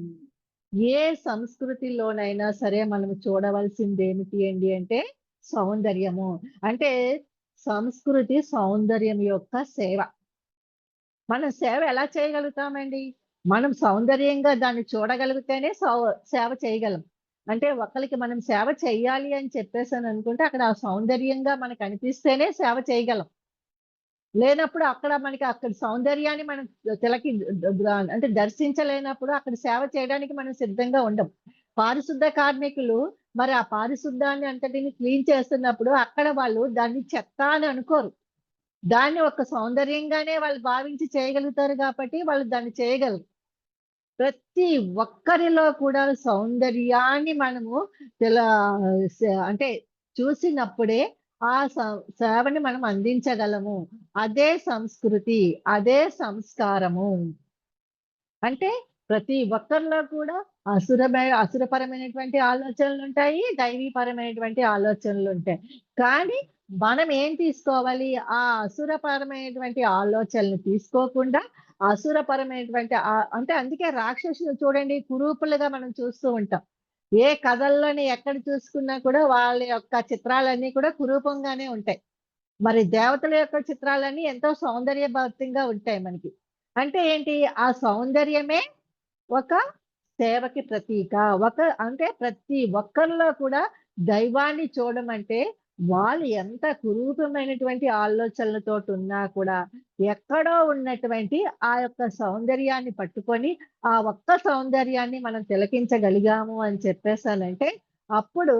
ఏ సంస్కృతిలోనైనా సరే మనము చూడవలసిందేమిటి అండి అంటే సౌందర్యము. అంటే సంస్కృతి సౌందర్యం యొక్క సేవ. మనం సేవ ఎలా చేయగలుగుతామండి? మనం సౌందర్యంగా దాన్ని చూడగలిగితేనే సేవ చేయగలం. అంటే ఒకళ్ళకి మనం సేవ చెయ్యాలి అని చెప్పేసననుకుంటే అక్కడ ఆ సౌందర్యంగా మనకనిపిస్తేనే సేవ చేయగలం. లేనప్పుడు అక్కడ సౌందర్యాన్ని మనం తిలకి ద ద అంటే దర్శించలేనప్పుడు అక్కడ సేవ చేయడానికి మనం సిద్ధంగా ఉండం. పారిశుద్ధ కార్మికులు మరి ఆ పారిశుద్ధాన్ని అంతటిని క్లీన్ చేస్తున్నప్పుడు అక్కడ వాళ్ళు దాన్ని చెత్త అని అనుకోరు. దాన్ని ఒక సౌందర్యంగానే వాళ్ళు భావించి చేయగలుగుతారు కాబట్టి వాళ్ళు దాన్ని చేయగలరు. ప్రతి ఒక్కరిలో కూడా సౌందర్యాన్ని మనము తెలా అంటే చూసినప్పుడే ఆ సేవని మనం అందించగలము. అదే సంస్కృతి, అదే సంస్కారము. అంటే ప్రతి ఒక్కరిలో కూడా అసురపరమైనటువంటి ఆలోచనలుంటాయి. దైవీపరమైనటువంటి ఆలోచనలుంటాయి. కానీ మనం ఏం తీసుకోవాలి? ఆ అసురపరమైనటువంటి ఆలోచనలు తీసుకోకుండా, అసురపరమైనటువంటి అంటే అందుకే రాక్షసులు చూడండి కురూపులుగా మనం చూస్తూ ఉంటాం. ఏ కథల్లోని ఎక్కడ చూసుకున్నా కూడా వాళ్ళ యొక్క చిత్రాలన్నీ కూడా కురూపంగానే ఉంటాయి. మరి దేవతల యొక్క చిత్రాలన్నీ ఎంతో సౌందర్యభరితంగా ఉంటాయి మనకి. అంటే ఏంటి? ఆ సౌందర్యమే ఒక సేవకి ప్రతీక. అంటే ప్రతి ఒక్కరిలో కూడా దైవాన్ని చూడమంటే, వాళ్ళు ఎంత కురూపమైనటువంటి ఆలోచనలతోటున్నా కూడా, ఎక్కడో ఉన్నటువంటి ఆ యొక్క సౌందర్యాన్ని పట్టుకొని, ఆ ఒక్క సౌందర్యాన్ని మనం తిలకించగలిగాము అని చెప్పేసానంటే, అప్పుడు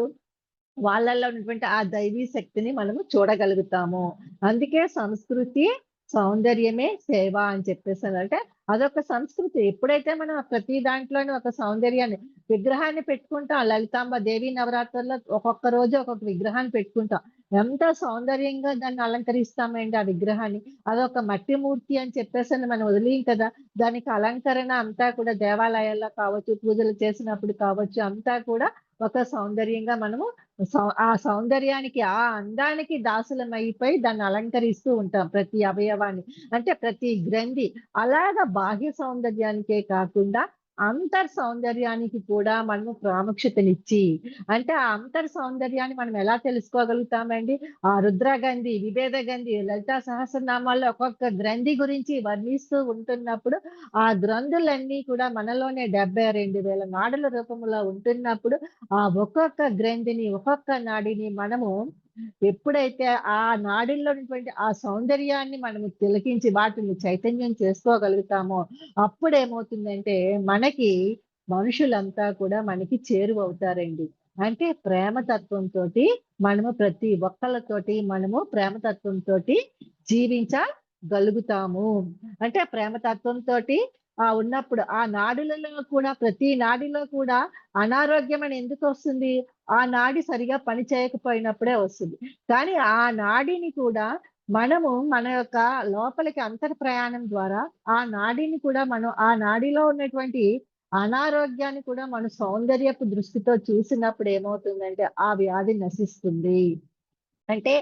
వాళ్ళలో ఉన్నటువంటి ఆ దైవీ శక్తిని మనము చూడగలుగుతాము. అందుకే సంస్కృతి, సౌందర్యమే సేవ అని చెప్పేసనంటే అదొక సంస్కృతి. ఎప్పుడైతే మనం ప్రతి దాంట్లోనూ ఒక సౌందర్యాన్ని విగ్రహాన్ని పెట్టుకుంటాం. లలితాంబ దేవి నవరాత్రుల్లో ఒక్కొక్క రోజు ఒక్కొక్క విగ్రహాన్ని పెట్టుకుంటాం. ఎంత సౌందర్యంగా దాన్ని అలంకరిస్తామండి ఆ విగ్రహాన్ని. అదొక మట్టి మూర్తి అని చెప్పేసని మనం వదిలీయం కదా! దానికి అలంకరణ అంతా కూడా దేవాలయాల్లో కావచ్చు, పూజలు చేసినప్పుడు కావచ్చు, అంతా కూడా ఒక సౌందర్యంగా మనము ఆ సౌందర్యానికి, ఆ అందానికి దాసులమైపోయి దాన్ని అలంకరిస్తూ ఉంటాం ప్రతి అవయవాన్ని. అంటే ప్రతి గ్రంథి. అలాగా బాహ్య సౌందర్యానికే కాకుండా అంతర్ సౌందర్యానికి కూడా మనము ప్రాముఖ్యతనిచ్చి, అంటే ఆ అంతర్ సౌందర్యాన్ని మనం ఎలా తెలుసుకోగలుగుతామండి? ఆ రుద్రగంధి, విభేద గంధి, లలితా సహస్రనామాల్లో ఒక్కొక్క గ్రంథి గురించి వర్ణిస్తూ ఉంటున్నప్పుడు, ఆ గ్రంథులన్నీ కూడా మనలోనే 72,000 నాడుల రూపంలో ఉంటున్నప్పుడు, ఆ ఒక్కొక్క గ్రంథిని, ఒక్కొక్క నాడిని మనము ఎప్పుడైతే ఆ నాడిల్లో ఉన్నటువంటి ఆ సౌందర్యాన్ని మనము తిలకించి వాటిని చైతన్యం చేసుకోగలుగుతామో, అప్పుడేమవుతుందంటే మనకి మనుషులంతా కూడా మనకి చేరువవుతారండి. అంటే ప్రేమతత్వంతోటి మనము ప్రతి ఒక్కళ్ళతోటి మనము ప్రేమతత్వంతోటి జీవించగలుగుతాము. అంటే ప్రేమతత్వంతోటి ఉన్నప్పుడు ఆ నాడులలో కూడా ప్రతి నాడిలో కూడా అనారోగ్యం అని ఎందుకొస్తుంది? ఆ నాడి సరిగా పని చేయకపోయినప్పుడే వస్తుంది. కానీ ఆ నాడిని కూడా మనము మన యొక్క లోపలికి అంతర్ ప్రయాణం ద్వారా ఆ నాడిని కూడా మనం ఆ నాడిలో ఉన్నటువంటి అనారోగ్యాన్ని కూడా మన సౌందర్యపు దృష్టితో చూసినప్పుడు ఏమవుతుందంటే ఆ వ్యాధి నశిస్తుంది. అంటే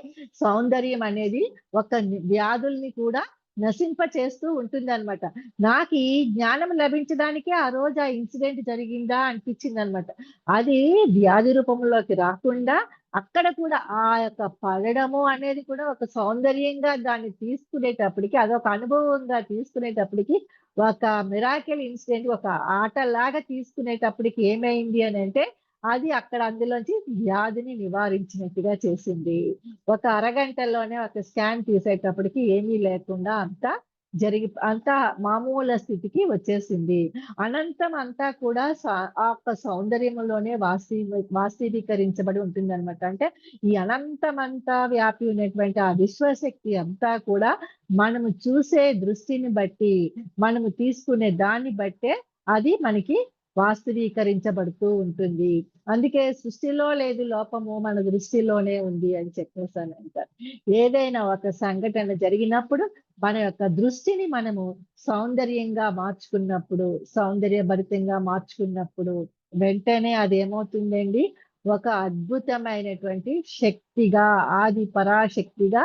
సౌందర్యం అనేది ఒక వ్యాధుల్ని కూడా నశింపచేస్తూ ఉంటుందన్నమాట. నాకీ జ్ఞానం లభించడానికే ఆ రోజు ఆ ఇన్సిడెంట్ జరిగిందా అనిపించిందన్నమాట. అది వ్యాధి రూపంలోకి రాకుండా అక్కడ కూడా ఆ యొక్క పడడము అనేది కూడా ఒక సౌందర్యంగా దాన్ని తీసుకునేటప్పటికి అదొక అనుభవంగా తీసుకునేటప్పటికి ఒక మిరాకిల్ ఇన్సిడెంట్ ఒక ఆటలాగా తీసుకునేటప్పటికి ఏమైంది అనంటే అది అక్కడ అందులోంచి వ్యాధిని నివారించినట్టుగా చేసింది. ఒక అరగంటలోనే ఒక స్కాన్ తీసేటప్పటికి ఏమీ లేకుండా అంతా మామూలు స్థితికి వచ్చేసింది. అనంతం అంతా కూడా ఆ యొక్క సౌందర్యములోనే వాస్తవీకరించబడి ఉంటుందనమాట. అంటే ఈ అనంతమంతా వ్యాపి ఉన్నటువంటి ఆ విశ్వశక్తి అంతా కూడా మనము చూసే దృష్టిని బట్టి, మనము తీసుకునే దాన్ని బట్టే అది మనకి వాస్తవీకరించబడుతూ ఉంటుంది. అందుకే సృష్టిలో లేదు లోపము మన దృష్టిలోనే ఉంది అని చెప్పేసనంటారు. ఏదైనా ఒక సంఘటన జరిగినప్పుడు మన యొక్క దృష్టిని మనము సౌందర్యంగా మార్చుకున్నప్పుడు, సౌందర్యభరితంగా మార్చుకున్నప్పుడు వెంటనే అదేమవుతుందండి, ఒక అద్భుతమైనటువంటి శక్తిగా, ఆది పరాశక్తిగా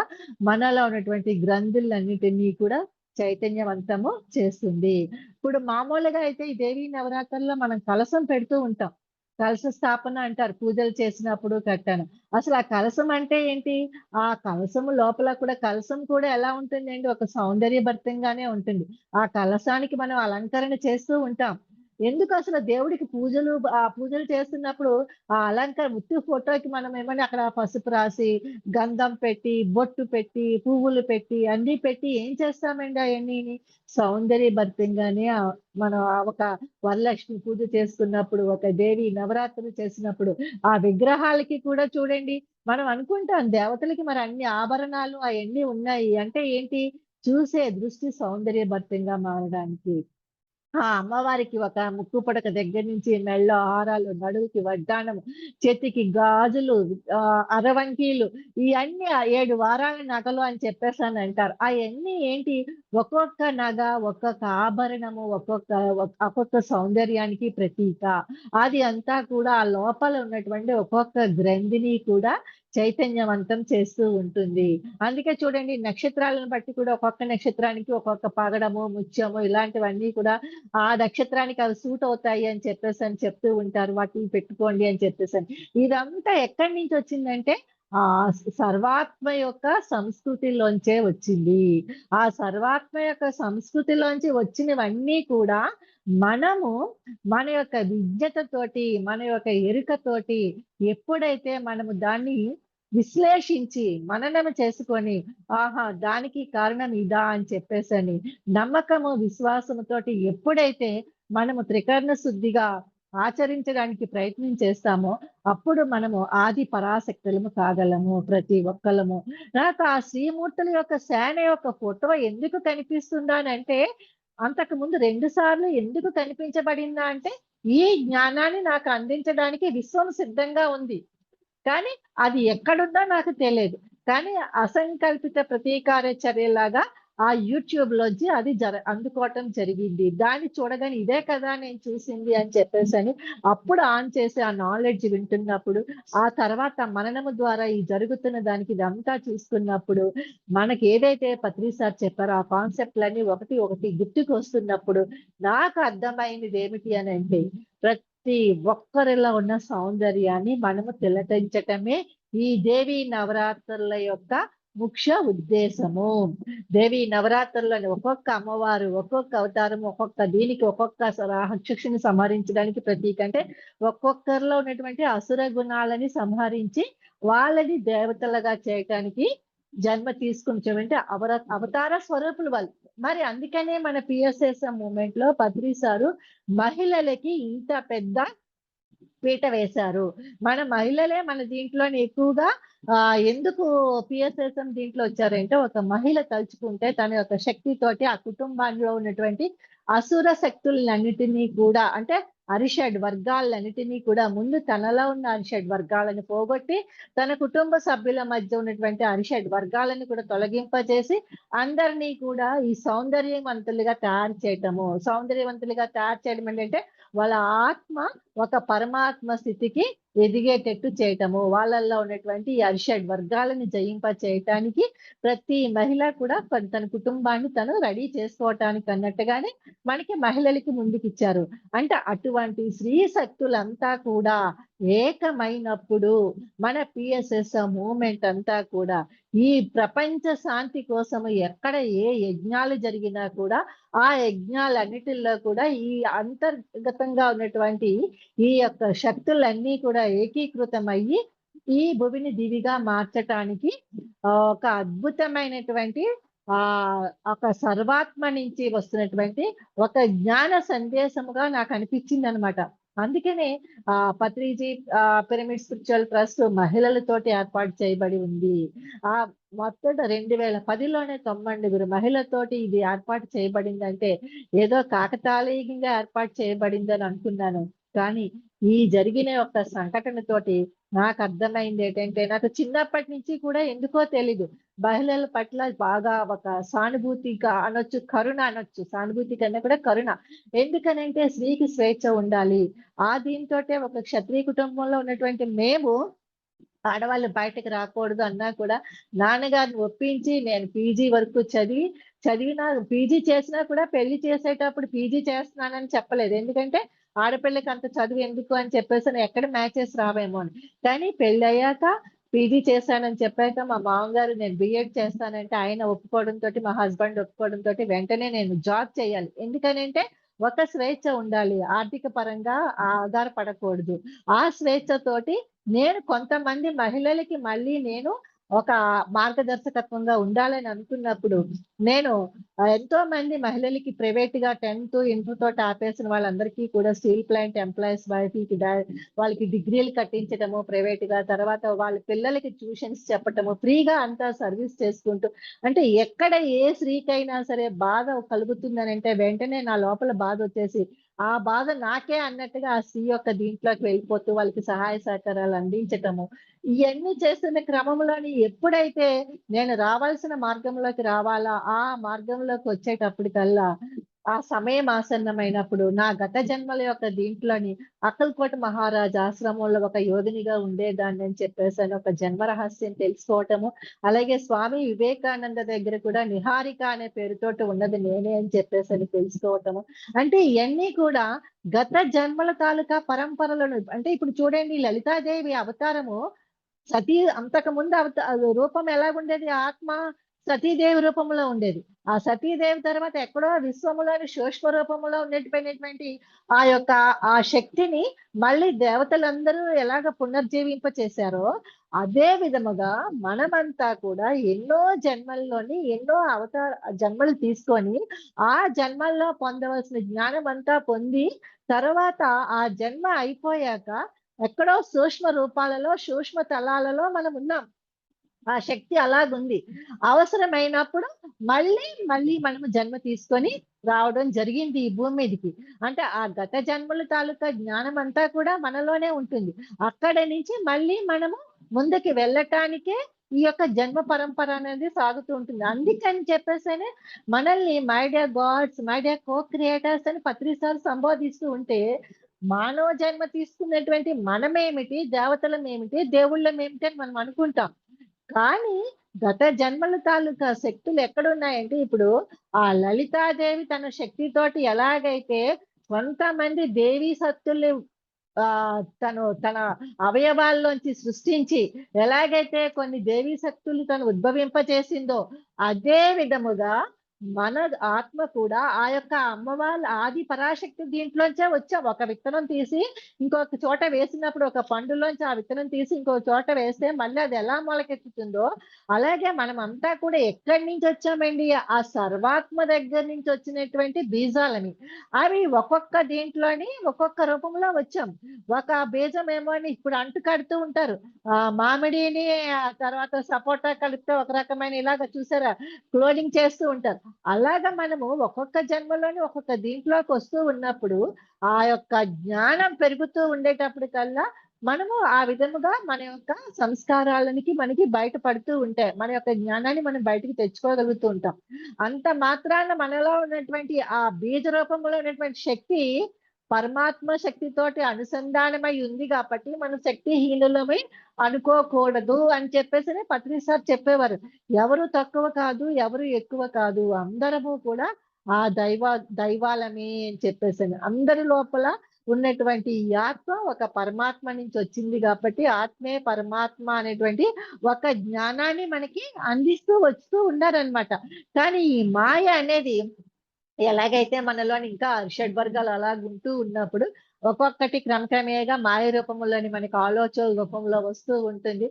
మనలో ఉన్నటువంటి గ్రంథులన్నిటిని కూడా చైతన్యవంతము చేస్తుంది. ఇప్పుడు మామూలుగా అయితే ఈ దేవీ నవరాత్రుల్లో మనం కలశం పెడుతూ ఉంటాం. కలశ స్థాపన అంటారు పూజలు చేసినప్పుడు గట్టాను. అసలు ఆ కలశం అంటే ఏంటి? ఆ కలశము లోపల కూడా కలశం కూడా ఎలా ఉంటుందండి? ఒక సౌందర్యభరితంగానే ఉంటుంది. ఆ కలశానికి మనం అలంకరణ చేస్తూ ఉంటాం. ఎందుకసలు దేవుడికి పూజలు చేస్తున్నప్పుడు ఆ ఉత్తి ఫోటోకి మనం ఏమని అక్కడ పసుపు రాసి, గంధం పెట్టి, బొట్టు పెట్టి, పువ్వులు పెట్టి, అన్నీ పెట్టి ఏం చేస్తామండి అయన్నీని? సౌందర్యభరితంగానే మనం ఒక వరలక్ష్మి పూజ చేసుకున్నప్పుడు, ఒక దేవి నవరాత్రులు చేసినప్పుడు, ఆ విగ్రహాలకి కూడా చూడండి, మనం అనుకుంటాం దేవతలకి మరి అన్ని ఆభరణాలు అయన్నీ ఉన్నాయి. అంటే ఏంటి? చూసే దృష్టి సౌందర్యభరితంగా మారడానికి. ఆ! అమ్మవారికి ఒక ముక్కు పుడక దగ్గర నుంచి మెడలో హారాలు, నడుముకి వడ్డాణము, చేతికి గాజులు, అరవంకీలు ఇయన్నీ 7 వారాల నగలు అని చెప్పేసనంటారు. అయన్నీ ఏంటి? ఒక్కొక్క నగ, ఒక్కొక్క ఆభరణము, ఒక్కొక్క సౌందర్యానికి ప్రతీక. అది అంతా కూడా ఆ లోపల ఉన్నటువంటి ఒక్కొక్క గ్రంథిని కూడా చైతన్యవంతం చేస్తూ ఉంటుంది. అందుకే చూడండి నక్షత్రాలను బట్టి కూడా ఒక్కొక్క నక్షత్రానికి ఒక్కొక్క పగడము, ముత్యము ఇలాంటివన్నీ కూడా ఆ నక్షత్రానికి అవి సూట్ అవుతాయి అని చెప్పేసని చెప్తూ ఉంటారు. వాటిని పెట్టుకోండి అని చెప్పేసని. ఇదంతా ఎక్కడి నుంచొచ్చిందంటే సర్వాత్మ యొక్క సంస్కృతిలోంచే వచ్చింది. ఆ సర్వాత్మ యొక్క సంస్కృతిలోంచి వచ్చినవన్నీ కూడా మనము మన యొక్క విజ్ఞతతోటి, మన యొక్క ఎరుకతోటి ఎప్పుడైతే మనము దాన్ని విశ్లేషించి, మననము చేసుకొని, ఆహా! దానికి కారణం ఇదా అని చెప్పేసని నమ్మకము, విశ్వాసముతోటి ఎప్పుడైతే మనము త్రికరణ శుద్ధిగా ఆచరించడానికి ప్రయత్నం చేస్తామో, అప్పుడు మనము ఆది పరాశక్తులము కాగలము ప్రతి ఒక్కళ్ళము. నాకు ఆ శ్రీమూర్తుల యొక్క సేన యొక్క ఫోటో ఎందుకు కనిపిస్తుందనంటే, అంతకుముందు 2 సార్లు ఎందుకు కనిపించబడిందా అంటే, ఈ జ్ఞానాన్ని నాకు అందించడానికి విశ్వం సిద్ధంగా ఉంది. కానీ అది ఎక్కడుందో నాకు తెలీదు. కానీ అసంకల్పిత ప్రతీకార చర్యలాగా ఆ యూట్యూబ్‌లోంచి అది అందుకోవటం జరిగింది. దాన్ని చూడగానే ఇదే కదా నేను చూసింది అని చెప్పేసని అప్పుడు ఆన్ చేసి ఆ నాలెడ్జ్ వింటున్నప్పుడు, ఆ తర్వాత మననము ద్వారా ఈ జరుగుతున్న దానికి ఇదంతా చూస్తున్నప్పుడు, మనకి ఏదైతే పత్రి సార్ చెప్పారో ఆ కాన్సెప్ట్‌లన్నీ ఒకటి ఒకటి గుర్తుకొస్తున్నప్పుడు నాకు అర్థమైనదేమిటి అనంటే ప్రతి ఒక్కరిలో ఉన్న సౌందర్యాన్ని మనము తిలకించటమే ఈ దేవీ నవరాత్రుల యొక్క ముఖ్య ఉద్దేశము. దేవీ నవరాత్రులని ఒక్కొక్క అమ్మవారు, ఒక్కొక్క అవతారం, ఒక్కొక్క రాక్షసిని సంహరించడానికి ప్రతీక. అంటే ఒక్కొక్కరిలో ఉన్నటువంటి అసుర గుణాలని సంహరించి వాళ్ళని దేవతలుగా చేయటానికి జన్మ తీసుకున్నటువంటి అవతార స్వరూపులు వాళ్ళు. మరి అందుకనే మన పిఎస్ఎస్ఎం మూవ్‌మెంట్‌లో పత్రి సారు మహిళలకి ఇంత పెద్ద పీట వేశారు. మన మహిళలే మన దీంట్లోని ఎక్కువగా ఎందుకు పిఎస్ఎస్ఎం దీంట్లో వచ్చారంటే, ఒక మహిళ తలుచుకుంటే తన యొక్క శక్తితోటి ఆ కుటుంబంలో ఉన్నటువంటి అసుర శక్తులన్నిటినీ కూడా అంటే అరిషడ్ వర్గాలన్నిటినీ కూడా ముందు తనలో ఉన్న అరిషడ్ వర్గాలను పోగొట్టి, తన కుటుంబ సభ్యుల మధ్య ఉన్నటువంటి అరిషడ్ వర్గాలను కూడా తొలగింపజేసి, అందరినీ కూడా ఈ సౌందర్యవంతులుగా తయారు చేయటము. సౌందర్యవంతులుగా తయారు చేయడం ఏంటంటే, వాళ్ళ ఆత్మ ఒక పరమాత్మ స్థితికి ఎదిగేటట్టు చేయటము, వాళ్ళల్లో ఉన్నటువంటి ఈ అరిషడ్ వర్గాలను జయింప చేయటానికి ప్రతి మహిళ కూడా తన కుటుంబాన్ని తను రెడీ చేసుకోవటానికి అన్నట్టుగానే మనకి మహిళలకి ముందుకిచ్చారు. అంటే అటువంటి స్త్రీ శక్తులంతా కూడా ఏకమైనప్పుడు మన పిఎస్ఎస్ మూవ్‌మెంట్ అంతా కూడా ఈ ప్రపంచ శాంతి కోసము ఎక్కడ ఏ యజ్ఞాలు జరిగినా కూడా ఆ యజ్ఞాలన్నిటిల్లో కూడా ఈ అంతర్గతంగా ఉన్నటువంటి ఈ యొక్క శక్తులన్నీ కూడా ఏకీకృతమయ్యి ఈ భూమిని దివిగా మార్చటానికి ఒక అద్భుతమైనటువంటి ఒక సర్వాత్మ నుంచి వస్తున్నటువంటి ఒక జ్ఞాన సందేశముగా నాకు అనిపించిందనమాట. అందుకనే పత్రిజీ పిరమిడ్ స్పిరిచువల్ ట్రస్ట్ మహిళలతోటి ఏర్పాటు చేయబడి ఉంది. మొత్తట 2010లోనే 90 మహిళలతోటి ఇది ఏర్పాటు చేయబడిందంటే ఏదో కాకతాళీయంగా ఏర్పాటు చేయబడిందని అనుకున్నాను. కానీ ఈ జరిగిన ఒక సంఘటనతోటి నాకు అర్థమైంది ఏంటంటే, నాకు చిన్నప్పటి నుంచి కూడా ఎందుకో తెలీదు. మహిళల పట్ల బాగా ఒక సానుభూతిగా అనొచ్చు, కరుణ అనొచ్చు. సానుభూతి కన్నా కూడా కరుణ. ఎందుకనంటే స్త్రీకి స్వేచ్ఛ ఉండాలి. దీంతోటే ఒక క్షత్రియ కుటుంబంలో ఉన్నటువంటి మేము ఆడవాళ్ళు బయటకు రాకూడదు అన్నా కూడా నాన్నగారిని ఒప్పించి నేను పీజీ వరకు చదివినా పీజీ చేసినా కూడా పెళ్లి చేసేటప్పుడు పీజీ చేస్తున్నానని చెప్పలేదు. ఎందుకంటే ఆడపిల్లకి అంత చదువు ఎందుకు అని చెప్పేసి ఎక్కడ మ్యాచెస్ రావేమో అని. కానీ పెళ్ళయ్యాక పీజీ చేశానని చెప్పాక మా మామగారు నేను బిఎడ్ చేస్తానంటే ఆయన ఒప్పుకోవడంతోటి మా హస్బెండ్ ఒప్పుకోవడంతోటి వెంటనే నేను జాబ్ చేయాలి. ఎందుకనంటే ఒక స్వేచ్ఛ ఉండాలి. ఆర్థిక పరంగా ఆధారపడకూడదు. ఆ స్వేచ్ఛతోటి నేను కొంతమంది మహిళలకి మళ్ళీ నేను ఒక మార్గదర్శకత్వంగా ఉండాలని అనుకున్నప్పుడు నేను ఎంతో మంది మహిళలకి ప్రైవేట్ గా 10th ఇంటర్ తోటి ఆపేసిన వాళ్ళందరికీ కూడా స్టీల్ ప్లాంట్ ఎంప్లాయీస్ వాళ్ళకి డిగ్రీలు కట్టించడము ప్రైవేట్ గా, తర్వాత వాళ్ళ పిల్లలకి ట్యూషన్స్ చెప్పటము, ఫ్రీగా అంతా సర్వీస్ చేసుకుంటూ, అంటే ఎక్కడ ఏ స్త్రీకైనా సరే బాధ కలుగుతుందని అంటే వెంటనే నా లోపల బాధ వచ్చేసి ఆ బాధ నాకే అన్నట్టుగా ఆ స్త్రీ యొక్క దీంట్లోకి వెళ్ళిపోతూ వాళ్ళకి సహాయ సహకారాలు అందించటము, ఇవన్నీ చేస్తున్న క్రమంలోని ఎప్పుడైతే నేను రావాల్సిన మార్గంలోకి రావాలా ఆ మార్గంలోకి వచ్చేటప్పటికల్లా ఆ సమయం ఆసన్నమైనప్పుడు నా గత జన్మల యొక్క దీంట్లోని అక్కల్కోట మహారాజ్ ఆశ్రమంలో ఒక యోగినిగా ఉండేదాన్ని అని చెప్పేసి అని ఒక జన్మ రహస్యం తెలుసుకోవటము, అలాగే స్వామి వివేకానంద దగ్గర కూడా నిహారిక అనే పేరుతోటి ఉన్నది నేనే అని చెప్పేసి అని తెలుసుకోవటము. అంటే ఇవన్నీ కూడా గత జన్మల తాలూకా పరంపరలను, అంటే ఇప్పుడు చూడండి లలితాదేవి అవతారము అంతకు ముందు రూపం ఎలాగుండేది? ఆత్మ సతీదేవి రూపంలో ఉండేది. ఆ సతీదేవి తర్వాత ఎక్కడో విశ్వములోని సూక్ష్మ రూపంలో ఉండేటువంటి ఆ శక్తిని మళ్ళీ దేవతలందరూ ఎలాగ పునర్జీవింప చేశారో అదే విధముగా మనమంతా కూడా ఎన్నో జన్మల్లోని ఎన్నో జన్మలు తీసుకొని ఆ జన్మల్లో పొందవలసిన జ్ఞానం అంతా పొంది తర్వాత ఆ జన్మ అయిపోయాక ఎక్కడో సూక్ష్మ రూపాలలో సూక్ష్మ తలాలలో మనం ఉన్నాం. ఆ శక్తి అలాగుంది. అవసరమైనప్పుడు మళ్ళీ మనము జన్మ తీసుకొని రావడం జరిగింది ఈ భూమి మీదకి. అంటే ఆ గత జన్మల తాలూకా జ్ఞానం అంతా కూడా మనలోనే ఉంటుంది. అక్కడ నుంచి మళ్ళీ మనము ముందుకి వెళ్ళటానికే ఈ యొక్క జన్మ పరంపర అనేది సాగుతూ ఉంటుంది. అందుకని చెప్పేసనే మనల్ని my dear God's, my dear co creators అని పత్రిసార్లు సంబోధిస్తూ ఉంటే మానవ జన్మ తీసుకున్నటువంటి మనమేమిటి, దేవతలమేమిటి, దేవుళ్ళమేమిటి అని మనం అనుకుంటాం. కానీ గత జన్మల తాలూకా శక్తులు ఎక్కడున్నాయంటే ఇప్పుడు ఆ లలితాదేవి తన శక్తితోటి ఎలాగైతే కొంతమంది దేవీ శక్తుల్ని తన అవయవాల్లోంచి సృష్టించి ఎలాగైతే కొన్ని దేవీ శక్తులు తను ఉద్భవింపచేసిందో అదే విధముగా మన ఆత్మ కూడా ఆ యొక్క అమ్మవాళ్ళ ఆది పరాశక్తి దీంట్లోంచే వచ్చాం. ఒక విత్తనం తీసి ఇంకొక చోట వేసినప్పుడు ఒక పండులోంచి ఆ విత్తనం తీసి ఇంకొక చోట వేస్తే మళ్ళీ అది ఎలా మొలకెత్తుతుందో అలాగే మనం అంతా కూడా ఎక్కడి నుంచి వచ్చామండి? ఆ సర్వాత్మ దగ్గర నుంచి వచ్చినటువంటి బీజాలని. అవి ఒక్కొక్క దీంట్లోని ఒక్కొక్క రూపంలో వచ్చాం. ఒక బీజం ఏమో అని ఇప్పుడు అంటు కడుతూ ఉంటారు. మామిడిని తర్వాత సపోటా కలిపితే ఒక రకమైన ఇలాగ చూసారా క్లోనింగ్ చేస్తూ ఉంటారు. అలాగా మనము ఒక్కొక్క జన్మలోని ఒక్కొక్క దీంట్లోకి వస్తూ ఉన్నప్పుడు ఆ యొక్క జ్ఞానం పెరుగుతూ ఉండేటప్పటికల్లా మనము ఆ విధముగా మన యొక్క సంస్కారాలనికి మనకి బయటపడుతూ ఉంటాయి. మన యొక్క జ్ఞానాన్ని మనం బయటికి తెచ్చుకోగలుగుతూ ఉంటాం. అంత మాత్రాన మనలో ఉన్నటువంటి ఆ బీజ రూపంలో ఉన్నటువంటి శక్తి పరమాత్మ శక్తితోటి అనుసంధానమై ఉంది కాబట్టి మనం శక్తిహీనులమై అనుకోకూడదు అని చెప్పేసి పత్రి సార్ చెప్పేవారు. ఎవరు తక్కువ కాదు, ఎవరు ఎక్కువ కాదు. అందరము కూడా ఆ దైవాలమే అని చెప్పేసని. అందరి లోపల ఉన్నటువంటి ఈ ఆత్మ ఒక పరమాత్మ నుంచి వచ్చింది కాబట్టి ఆత్మే పరమాత్మ అనేటువంటి ఒక జ్ఞానాన్ని మనకి అందిస్తూ వస్తూ ఉన్నారనమాట. కానీ ఈ మాయ అనేది ఎలాగైతే మనలోని ఇంకా షడ్వర్గాలు అలాగుంటూ ఉన్నప్పుడు ఒక్కొక్కటి క్రమక్రమేగా మాయ రూపంలోని మనకి ఆలోచన రూపంలో వస్తూ ఉంటుంది.